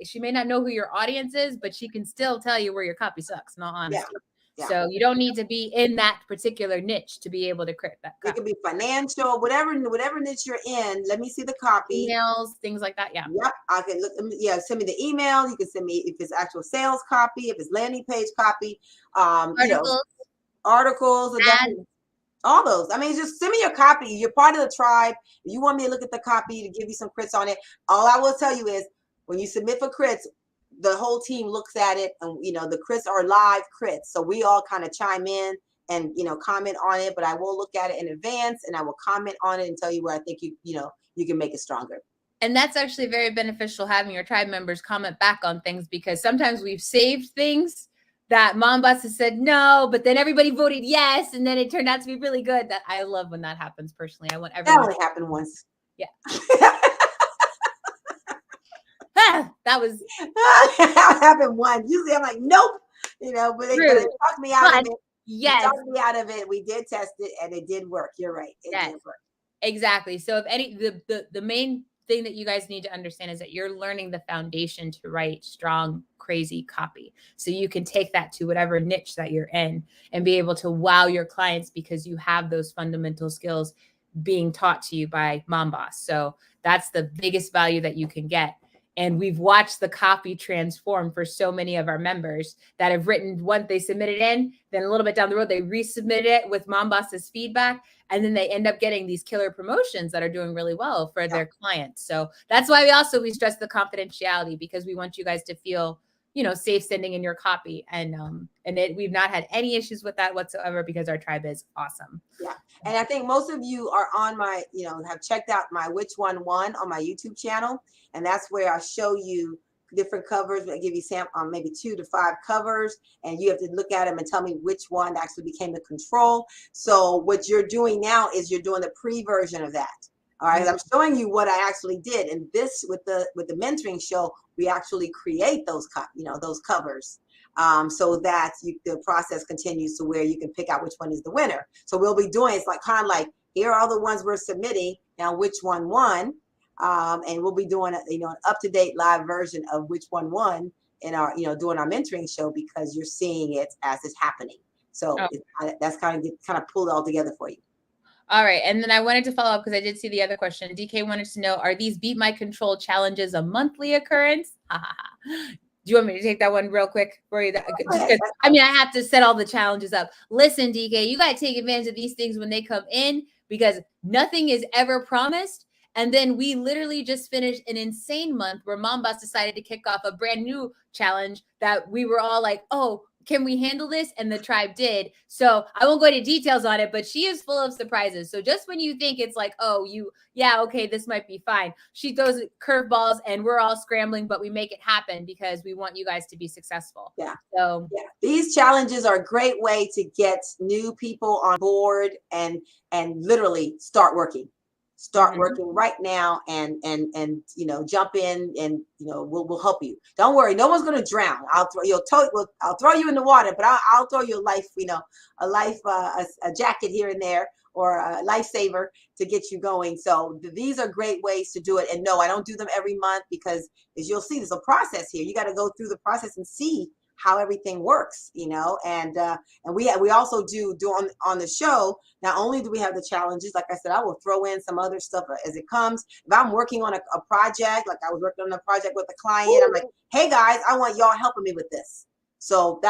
she may not know who your audience is, but she can still tell you where your copy sucks. In all honesty. Yeah. Yeah. So you don't need to be in that particular niche to be able to crit that copy. It could be financial, whatever niche you're in. Let me see the copy. Emails, things like that. Yeah. Yep. I can look. Yeah. Send me the email. You can send me if it's actual sales copy, if it's landing page copy, articles, all those. I mean, just send me your copy. You're part of the tribe. If you want me to look at the copy to give you some crits on it, all I will tell you is, when you submit for crits, the whole team looks at it, and the crits are live crits, so we all kind of chime in and comment on it. But I will look at it in advance, and I will comment on it and tell you where I think you can make it stronger. And that's actually very beneficial, having your tribe members comment back on things, because sometimes we've saved things that Mom Boss has said no, but then everybody voted yes, and then it turned out to be really good. That I love when that happens personally. I want everyone. That only happened once. Yeah. That was that happened once. Usually I'm like, nope, but they talked me out of it. Yes, they talked me out of it. We did test it, and it did work. You're right. It did work. Exactly. So the main thing that you guys need to understand is that you're learning the foundation to write strong, crazy copy. So you can take that to whatever niche that you're in and be able to wow your clients, because you have those fundamental skills being taught to you by Mom Boss. So that's the biggest value that you can get. And we've watched the copy transform for so many of our members that have written once they submit it in, then a little bit down the road, they resubmit it with Mom Boss's feedback. And then they end up getting these killer promotions that are doing really well for their clients. So that's why we stress the confidentiality, because we want you guys to feel, safe sending in your copy. And we've not had any issues with that whatsoever, because our tribe is awesome. Yeah. And I think most of you are on my, have checked out my Which One Won on my YouTube channel. And that's where I show you different covers. I give you maybe 2 to 5 covers, and you have to look at them and tell me which one actually became the control. So what you're doing now is you're doing the pre-version of that. All right. I'm showing you what I actually did. And this, with the mentoring show, we actually create those covers. So that the process continues to where you can pick out which one is the winner. So we'll be doing, it's kind of like, here are all the ones we're submitting. Now, which one won? And we'll be doing an up-to-date live version of Which One Won in our, doing our mentoring show, because you're seeing it as it's happening. So that's kind of pulled it all together for you. All right. And then I wanted to follow up because I did see the other question. DK wanted to know, are these Beat My Control challenges a monthly occurrence? Do you want me to take that one real quick for you? I mean, I have to set all the challenges up. Listen, DK, you got to take advantage of these things when they come in, because nothing is ever promised. And then we literally just finished an insane month where Mom Boss decided to kick off a brand new challenge that we were all like, oh, can we handle this? And the tribe did. So I won't go into details on it, but she is full of surprises. So just when you think it's like, oh, okay, this might be fine, she throws curveballs and we're all scrambling, but we make it happen because we want you guys to be successful. Yeah. So these challenges are a great way to get new people on board and literally start working. Start working right now and jump in, and we'll help you. Don't worry, no one's going to drown. I'll throw you in the water, but I'll throw you a jacket here and there, or a lifesaver to get you going. So these are great ways to do it. And no, I don't do them every month, because as you'll see, there's a process here. You got to go through the process and see how everything works, and we also do on the show. Not only do we have the challenges, like I said, I will throw in some other stuff as it comes. If I'm working on a project, like I was working on a project with a client, I'm like, hey guys, I want y'all helping me with this. So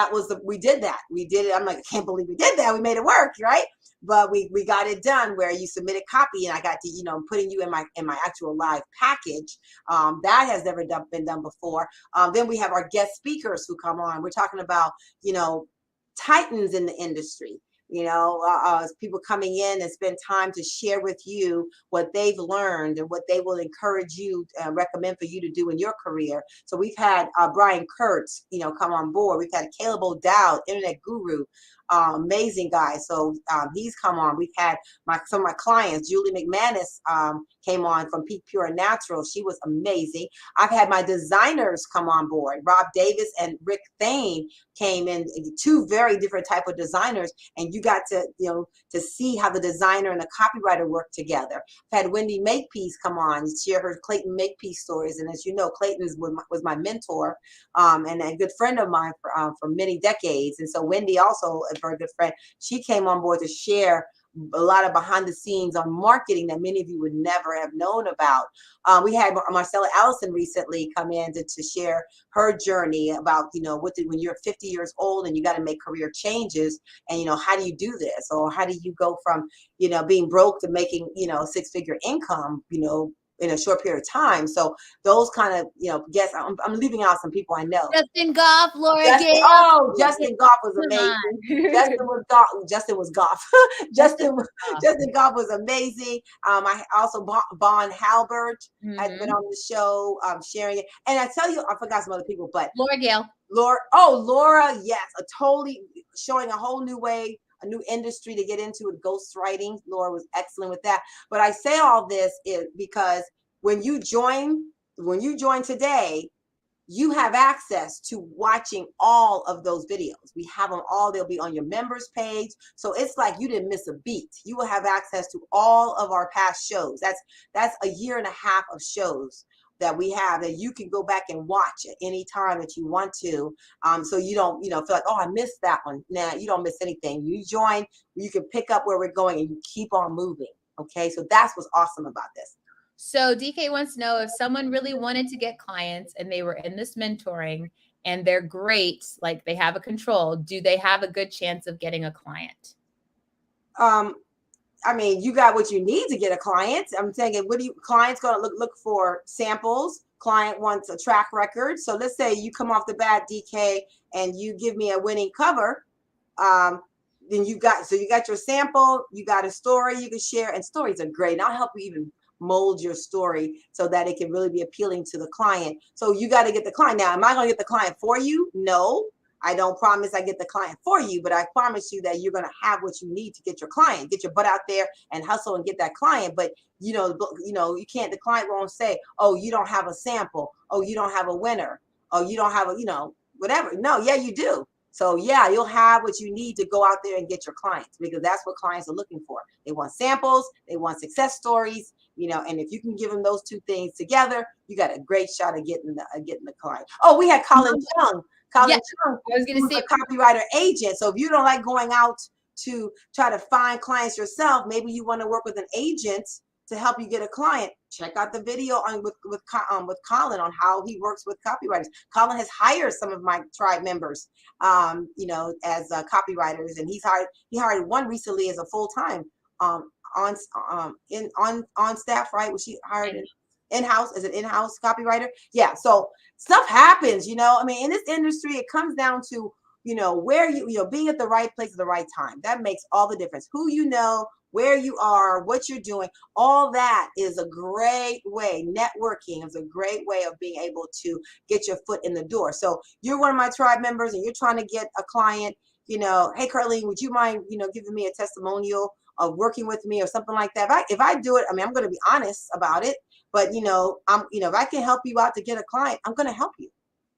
we did that. We did it. I'm like, I can't believe we did that. We made it work, right? But we got it done, where you submitted copy, and I got to, putting you in my actual live package. That has never been done before. Then we have our guest speakers who come on. We're talking about, titans in the industry. People coming in and spend time to share with you what they've learned and what they will encourage you, recommend for you to do in your career. So we've had Brian Kurtz, come on board. We've had Caleb O'Dowd, internet guru, amazing guy. So he's come on. We've had some of my clients. Julie McManus came on from Peak Pure Natural. She was amazing. I've had my designers come on board. Rob Davis and Rick Thane came in, two very different type of designers, and you got to to see how the designer and the copywriter work together. I've had Wendy Makepeace come on and share her Clayton Makepeace stories. And as you know, Clayton was my mentor and a good friend of mine for many decades. And so Wendy, also a very good friend, she came on board to share a lot of behind the scenes on marketing that many of you would never have known about. We had Marcella Allison recently come in to share her journey about, when you're 50 years old and you got to make career changes, and, how do you do this? Or how do you go from, being broke to making, six-figure income, in a short period of time. So those kind of, guests, I'm leaving out some people I know. Justin Goff, Laura Gale. Oh, Justin Goff was amazing. Justin was Goff. Justin Goff was amazing. I also, Vaughn Halbert has been on the show, sharing it. And I tell you, I forgot some other people, but Laura Gale. Laura, yes, totally showing a whole new way, a new industry to get into with ghostwriting. Laura was excellent with that. But I say all this is because when you join today, you have access to watching all of those videos. We have them all. They'll be on your members page. So it's like you didn't miss a beat. You will have access to all of our past shows. That's a year and a half of shows that we have that you can go back and watch at any time that you want to. So you don't, feel like, oh, I missed that one. Nah, you don't miss anything. You join, you can pick up where we're going and you keep on moving. Okay. So that's what's awesome about this. So DK wants to know, if someone really wanted to get clients and they were in this mentoring and they're great, like they have a control, do they have a good chance of getting a client? I mean, you got what you need to get a client. I'm thinking, client's going to look for samples. Client wants a track record. So let's say you come off the bat, DK, and you give me a winning cover. Then you got your sample, you got a story you can share, and stories are great. And I'll help you even mold your story so that it can really be appealing to the client. So you got to get the client. Now, am I going to get the client for you? No. I don't promise I get the client for you, but I promise you that you're going to have what you need to get your client, get your butt out there and hustle and get that client. But, you can't, the client won't say, oh, you don't have a sample. Oh, you don't have a winner. Oh, you don't have a, whatever. No, yeah, you do. So yeah, you'll have what you need to go out there and get your clients, because that's what clients are looking for. They want samples, they want success stories, and if you can give them those two things together, you got a great shot of getting the client. Oh, we had Colin Chung. Colin Chung, I was gonna say, a copywriter agent. So if you don't like going out to try to find clients yourself, maybe you want to work with an agent to help you get a client. Check out the video with Colin on how he works with copywriters. Colin has hired some of my tribe members, as copywriters, and he hired one recently as a full time on staff, right? Was she hired in-house as an in-house copywriter? Yeah. So stuff happens, I mean, in this industry, it comes down to where being at the right place at the right time. That makes all the difference. Who where you are, what you're doing, all that is a great way. Networking is a great way of being able to get your foot in the door. So you're one of my tribe members and you're trying to get a client, hey, Carline, would you mind, giving me a testimonial of working with me or something like that? If I do it, I mean, I'm going to be honest about it, but if I can help you out to get a client, I'm going to help you.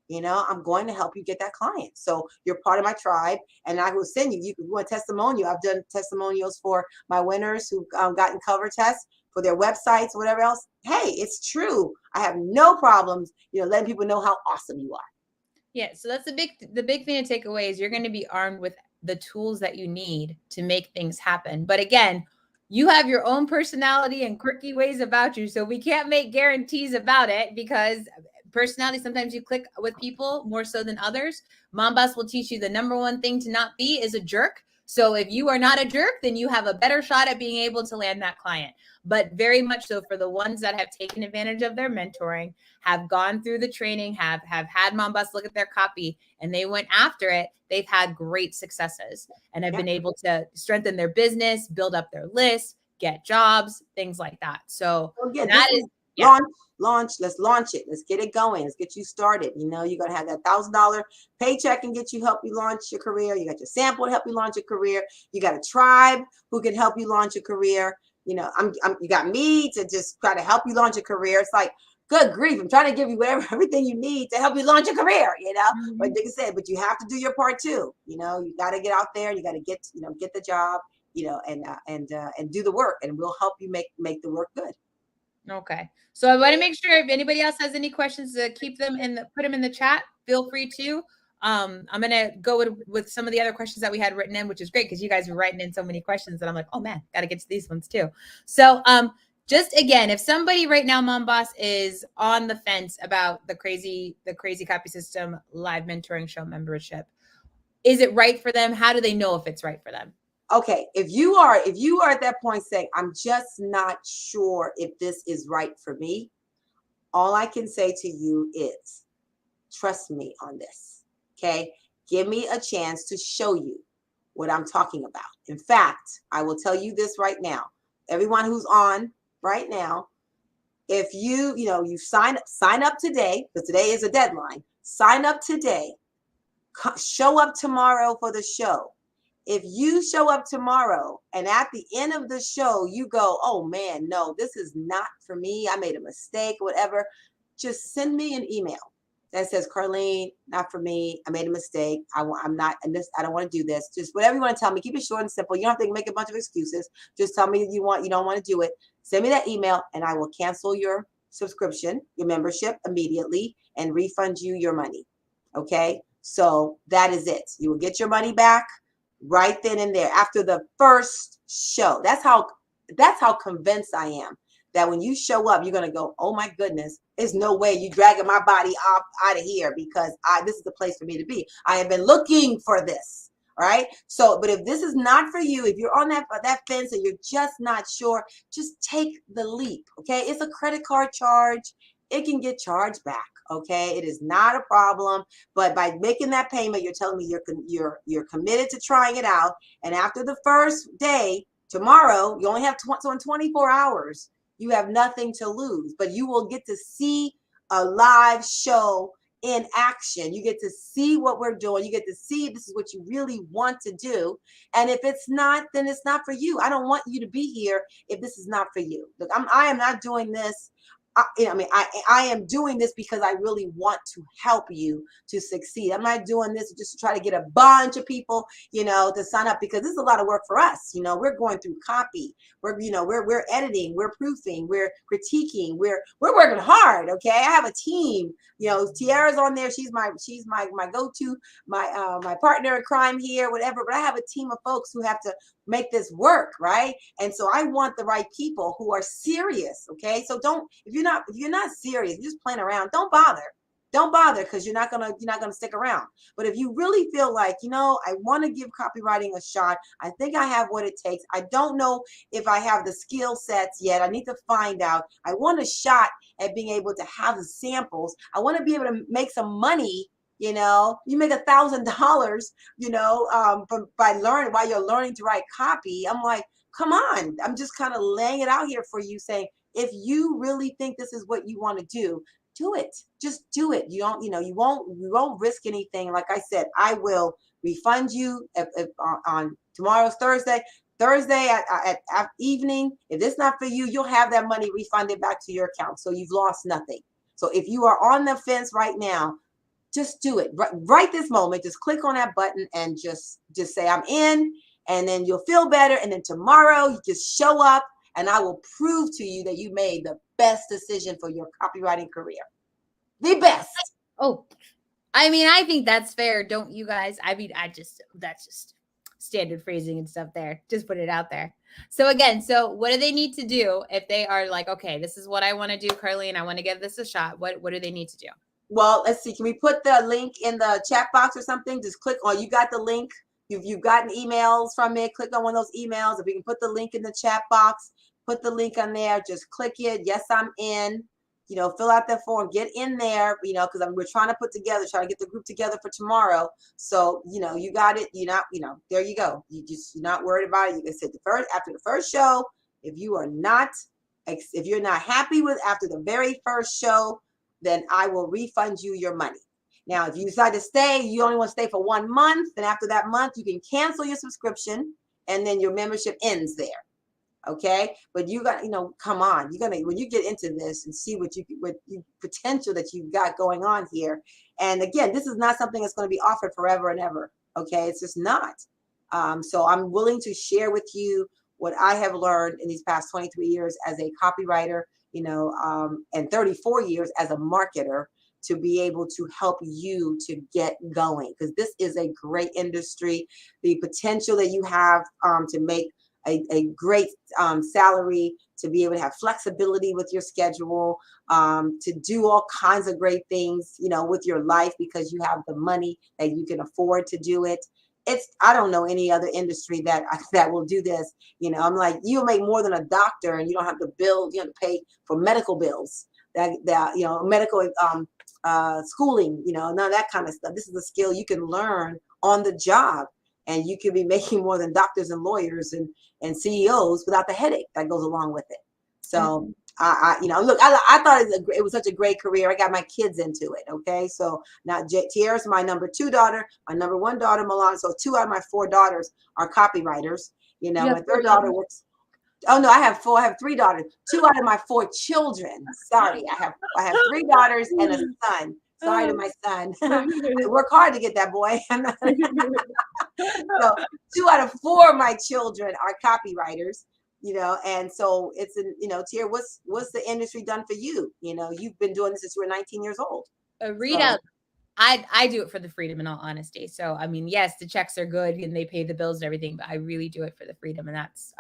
I'm going to help you get that client. So you're part of my tribe, and I will send you. You want a testimonial? I've done testimonials for my winners who've gotten cover tests for their websites, whatever else. Hey, it's true. I have no problems, letting people know how awesome you are. Yeah. So that's the big thing to take away is you're going to be armed with the tools that you need to make things happen. But again, you have your own personality and quirky ways about you. So we can't make guarantees about it because personality, sometimes you click with people more so than others. Mom Boss will teach you the number one thing to not be is a jerk. So if you are not a jerk, then you have a better shot at being able to land that client. But very much so for the ones that have taken advantage of their mentoring, have gone through the training, have had Mom Boss look at their copy, and they went after it, they've had great successes and have been able to strengthen their business, build up their list, get jobs, things like that. So that is launch. Let's launch it. Let's get it going. Let's get you started. You're going to have that $1,000 paycheck and help you launch your career. You got your sample to help you launch your career. You got a tribe who can help you launch your career. You got me to just try to help you launch your career. It's like, good grief, I'm trying to give you everything you need to help you launch your career, But like I said, but you have to do your part too. You got to get out there. You got to get the job, and do the work, and we'll help you make the work good. Okay. So I want to make sure if anybody else has any questions to keep them put them in the chat, feel free to. I'm going to go with some of the other questions that we had written in, which is great because you guys were writing in so many questions and I'm like, oh man, got to get to these ones too. So, just again, if somebody right now, Mom Boss, is on the fence about the crazy copy system live mentoring show membership, is it right for them? How do they know if it's right for them? Okay, if you are at that point saying, I'm just not sure if this is right for me, all I can say to you is, trust me on this, okay? Give me a chance to show you what I'm talking about. In fact, I will tell you this right now. Everyone who's on right now, if you sign up today, because today is a deadline, sign up today, show up tomorrow for the show. If you show up tomorrow and at the end of the show, you go, oh man, no, this is not for me. I made a mistake, whatever. Just send me an email that says, Carline, not for me. I made a mistake. I'm not, and this, I don't want to do this. Just whatever you want to tell me. Keep it short and simple. You don't have to make a bunch of excuses. Just tell me you don't want to do it. Send me that email and I will cancel your subscription, your membership immediately and refund you your money. Okay. So that is it. You will get your money back right then and there after the first show. That's how convinced I am that when you show up, you're going to go, oh my goodness, there's no way you dragging my body out of here because this is the place for me to be. I have been looking for this. All right. So, but if this is not for you, if you're on that fence and you're just not sure, just take the leap. Okay. It's a credit card charge. It can get charged back. Okay, it is not a problem, but by making that payment, you're telling me you're committed to trying it out. And after the first day, tomorrow, you only have 24 hours. You have nothing to lose, but you will get to see a live show in action. You get to see what we're doing. You get to see this is what you really want to do. And if it's not, then it's not for you. I don't want you to be here if this is not for you. Look, I am not doing this. I am doing this because I really want to help you to succeed. I'm not doing this just to try to get a bunch of people, to sign up, because this is a lot of work for us. We're going through copy. We're editing, we're proofing, we're critiquing, we're working hard. Okay. I have a team, Tiara's on there. She's my go-to, my partner in crime here, whatever. But I have a team of folks who have to make this work, right? And so I want the right people who are serious. Okay. So if you're not serious, you're just playing around, don't bother, because you're not gonna stick around. But if you really feel like, I want to give copywriting a shot, I think I have what it takes. I don't know if I have the skill sets yet. I need to find out. I want a shot at being able to have the samples. I want to be able to make some money. You make $1,000, by learning, while you're learning to write copy. I'm like, come on. I'm just kind of laying it out here for you, saying, if you really think this is what you want to do it. Just do it. You won't risk anything. Like I said, I will refund you if on tomorrow's Thursday at evening. If it's not for you, you'll have that money refunded back to your account. So you've lost nothing. So if you are on the fence right now, just do it right this moment. Just click on that button and just say, I'm in, and then you'll feel better. And then tomorrow you just show up, and I will prove to you that you made the best decision for your copywriting career. The best. Oh, I think that's fair. Don't you guys? That's just standard phrasing and stuff there. Just put it out there. So again, what do they need to do if they are like, okay, this is what I want to do, Carline, I want to give this a shot. What do they need to do? Well, let's see. Can we put the link in the chat box or something? Just click on, you got the link. You've gotten emails from it. Click on one of those emails. If we can put the link in the chat box, put the link on there. Just click it. Yes, I'm in. Fill out that form. Get in there. Because we're trying to get the group together for tomorrow. So you got it. You're not. There you go. You're not worried about it. You can say after the first show. If you're not happy with after the very first show, then I will refund you your money. Now, if you decide to stay, you only want to stay for 1 month. Then after that month, you can cancel your subscription, and then your membership ends there. Okay, but you got, come on, when you get into this and see what potential that you've got going on here. And again, this is not something that's going to be offered forever and ever. Okay, it's just not. So I'm willing to share with you what I have learned in these past 23 years as a copywriter, and 34 years as a marketer, to be able to help you to get going, because this is a great industry. The potential that you have to make a great salary, to be able to have flexibility with your schedule, to do all kinds of great things, with your life, because you have the money that you can afford to do it. I don't know any other industry that will do this. I'm like, you'll make more than a doctor, and you don't have to pay for medical bills, medical schooling, none of that kind of stuff. This is a skill you can learn on the job, and you could be making more than doctors and lawyers and CEOs without the headache that goes along with it. So look, I thought it was such a great career. I got my kids into it. Okay. So now Tiara's my number 2 daughter, my number 1 daughter, Milan. So 2 out of my 4 daughters are copywriters. My 3rd daughter works. Oh no, I have 4. I have 3 daughters. 2 out of my 4 children. Sorry. I have 3 daughters and a son. Sorry to my son. I work hard to get that boy. So 2 out of 4 of my children are copywriters. And so it's Tiara, what's the industry done for you? You've been doing this since you were 19 years old. Rita, I do it for the freedom, in all honesty. So, yes, the checks are good and they pay the bills and everything, but I really do it for the freedom. And that's,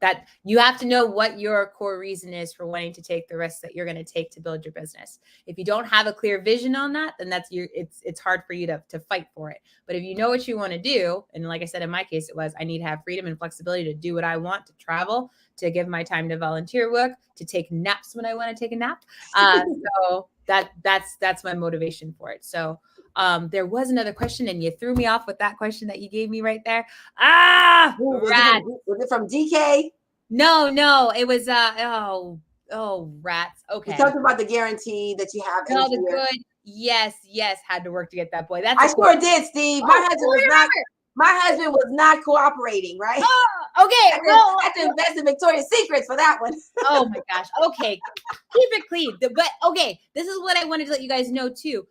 that you have to know what your core reason is for wanting to take the risks that you're going to take to build your business. If you don't have a clear vision on that, then it's hard for you to fight for it. But if you know what you want to do, and like I said, in my case, I need to have freedom and flexibility to do what I want, to travel, to give my time to volunteer work, to take naps when I want to take a nap. So that's my motivation for it. So there was another question, and you threw me off with that question that you gave me right there. Was it from DK? No, it was rats. Okay. You talked about the guarantee that you have. No, the good. Yes, had to work to get that boy. I sure did, Steve. My My husband was not cooperating, right? Oh, okay. I had to invest in Victoria's Secrets for that one. Oh my gosh. Okay. Keep it clean. But okay, this is what I wanted to let you guys know too.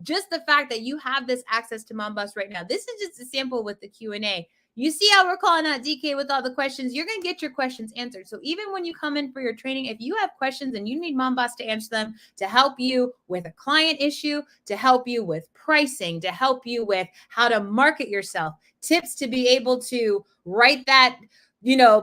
Just the fact that you have this access to Mom Boss right now. This is just a sample with the Q&A. You see how we're calling out DK with all the questions. You're going to get your questions answered. So even when you come in for your training, if you have questions and you need Mom Boss to answer them, to help you with a client issue, to help you with pricing, to help you with how to market yourself, tips to be able to write that,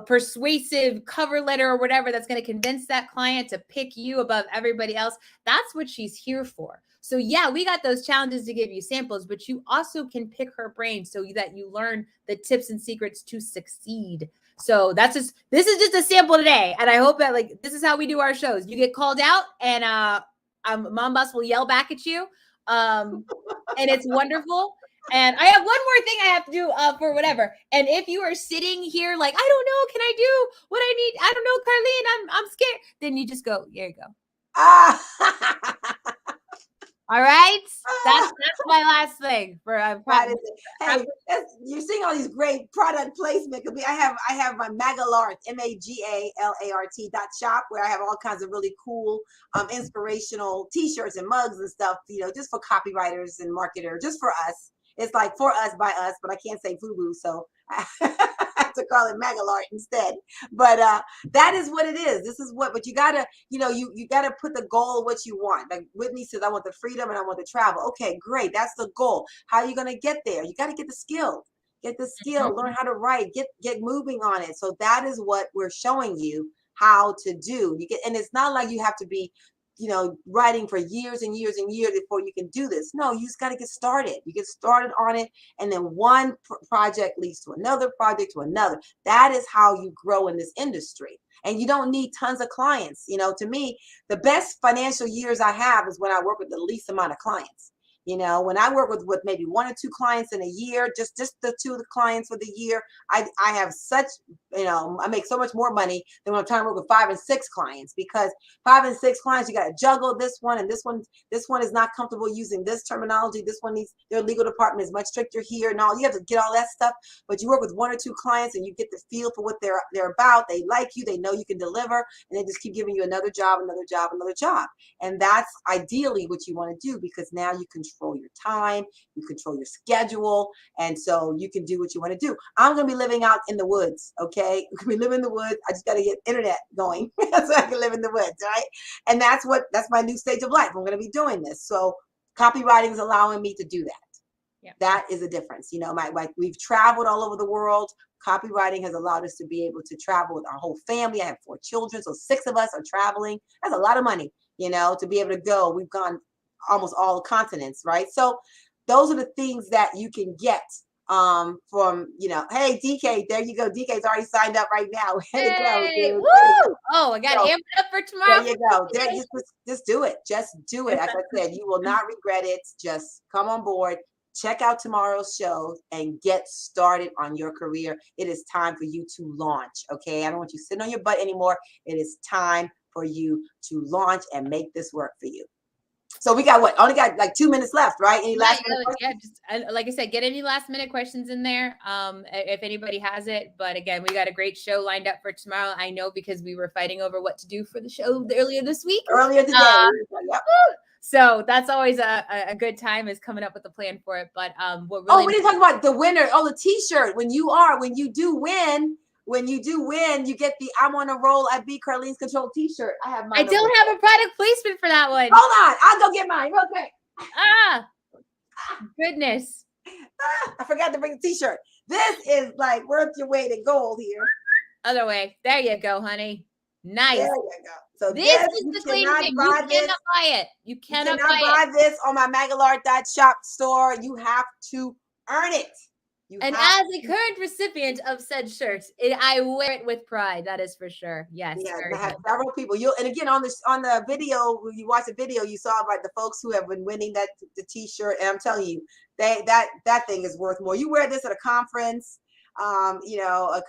persuasive cover letter or whatever that's going to convince that client to pick you above everybody else. That's what she's here for. So yeah, we got those challenges to give you samples, but you also can pick her brain so that you learn the tips and secrets to succeed. So this is just a sample today. And I hope that this is how we do our shows. You get called out and Mom Boss will yell back at you. And it's wonderful. And I have one more thing I have to do for whatever. And if you are sitting here I don't know, can I do what I need? I don't know, Carline, I'm scared. Then you just go, there you go. All right. That's my last thing for hey, you're seeing all these great product placement. I have my Magalart, MAGALART .shop, where I have all kinds of really cool inspirational t-shirts and mugs and stuff, just for copywriters and marketers, just for us. It's like for us, by us, but I can't say FUBU, so I have to call it Magalart instead. But that is what it is. This is but you gotta, you gotta put the goal of what you want. Like Whitney says, I want the freedom and I want the travel. Okay, great. That's the goal. How are you gonna get there? You gotta get the skill. Get the skill. Learn how to write. Get moving on it. So that is what we're showing you how to do. And it's not like you have to be writing for years and years and years before you can do this. No, you just got to get started. You get started on it, and then one project leads to another project to another. That is how you grow in this industry. And you don't need tons of clients. To me, the best financial years I have is when I work with the least amount of clients. When I work with maybe 1 or 2 clients in a year, just the 2 clients for the year, I have such, I make so much more money than when I'm trying to work with 5 and 6 clients, because 5 and 6 clients, you got to juggle this one, and this one is not comfortable using this terminology. This one needs, their legal department is much stricter here, and all you have to get all that stuff. But you work with 1 or 2 clients and you get the feel for what they're about. They like you, they know you can deliver, and they just keep giving you another job, another job, another job. And that's ideally what you want to do, because now you control your time, you control your schedule, and so you can do what you want to do. I'm going to be living out in the woods, okay? I'm going to be living in the woods. I just got to get internet going so I can live in the woods, right? And that's my new stage of life. I'm going to be doing this. So copywriting is allowing me to do that. Yeah. That is a difference. We've traveled all over the world. Copywriting has allowed us to be able to travel with our whole family. I have 4 children, so 6 of us are traveling. That's a lot of money, to be able to go. We've gone almost all continents, right? So those are the things that you can get from, hey, DK, there you go. DK's already signed up right now. Hey, woo! Oh, I got amped up for tomorrow. There you go. Just do it. Just do it. As I said, you will not regret it. Just come on board, check out tomorrow's show, and get started on your career. It is time for you to launch, okay? I don't want you sitting on your butt anymore. It is time for you to launch and make this work for you. So we got only got like 2 minutes left, right? Any last minute questions? Just like I said, get any last minute questions in there if anybody has it. But again, we got a great show lined up for tomorrow. I know, because we were fighting over what to do for the show earlier this week. Earlier today. Yep. So that's always a good time, is coming up with a plan for it. But what really we didn't talk about the winner. Oh, the t-shirt. When you do win, you get the I'm on a roll, I beat Carline's Control t-shirt. I have mine. I don't have a product placement for that one. Hold on. I'll go get mine real quick. Goodness. I forgot to bring the t-shirt. This is like worth your weight in gold here. Other way. There you go, honey. Nice. There you go. So this is the clean thing. You cannot buy it. You cannot buy this on my Magalart.shop store. You have to earn it. And as a current recipient of said shirt, I wear it with pride. That is for sure. Yes. Yeah, I have several people. And again, on the video, when you watch the video, you saw about the folks who have been winning the t-shirt. And I'm telling you, that thing is worth more. You wear this at a conference, a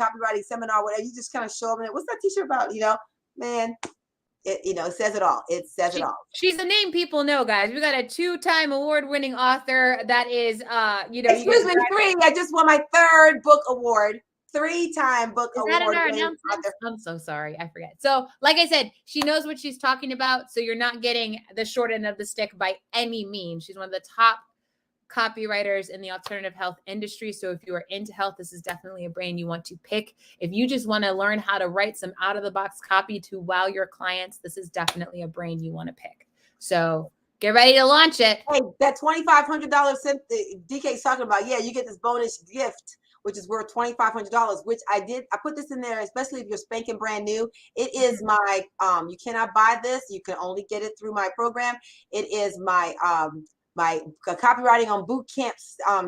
copywriting seminar, whatever. You just kind of show them, what's that t-shirt about? Man, It says it all. It says it all. She's a name people know, guys. We got a 2-time award-winning author that is, Excuse me, 3. I just won my 3rd book award. 3-time book award winning author. I'm so sorry. I forget. So, like I said, she knows what she's talking about. So you're not getting the short end of the stick by any means. She's one of the top copywriters in the alternative health industry. So if you are into health, this is definitely a brand you want to pick. If you just want to learn how to write some out-of-the-box copy to wow your clients, this is definitely a brand you want to pick. So get ready to launch it. Hey, that $2,500 DK's talking about, yeah, you get this bonus gift, which is worth $2,500, which I put this in there, especially if you're spanking brand new. It is my, you cannot buy this. You can only get it through my program. It is my copywriting on boot camp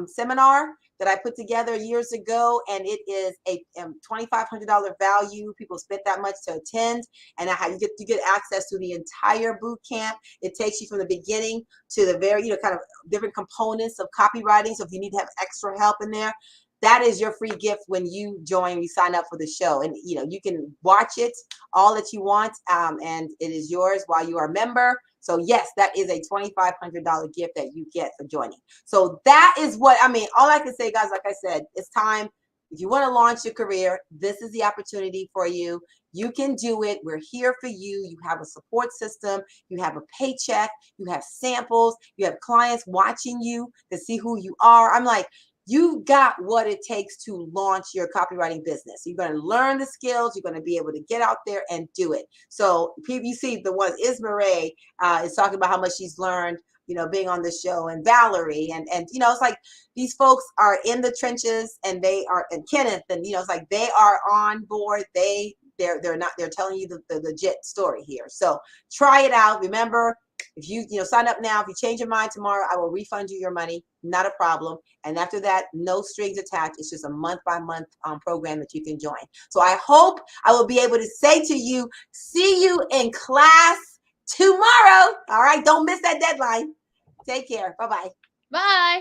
seminar that I put together years ago, and it is a $2,500 value. People spent that much to attend, and you get access to the entire boot camp. It takes you from the beginning to the very, kind of different components of copywriting. So if you need to have extra help in there, that is your free gift when you sign up for the show. And you can watch it all that you want, and it is yours while you are a member. So yes, that is a $2,500 gift that you get for joining. So that is what, all I can say, guys, like I said, it's time. If you want to launch your career, this is the opportunity for you. You can do it. We're here for you. You have a support system. You have a paycheck. You have samples. You have clients watching you to see who you are. I'm like, you've got what it takes to launch your copywriting business. You're going to learn the skills. You're going to be able to get out there and do it. So PVC, the ones, Ismaray is talking about how much she's learned, being on the show, and Valerie, and it's like these folks are in the trenches, and Kenneth, and it's like they are on board. They're telling you the legit story here. So try it out. Remember, if you sign up now, if you change your mind tomorrow, I will refund you your money. Not a problem. And after that, no strings attached. It's just a month-by-month program that you can join. So I hope I will be able to say to you, see you in class tomorrow. All right. Don't miss that deadline. Take care. Bye-bye. Bye.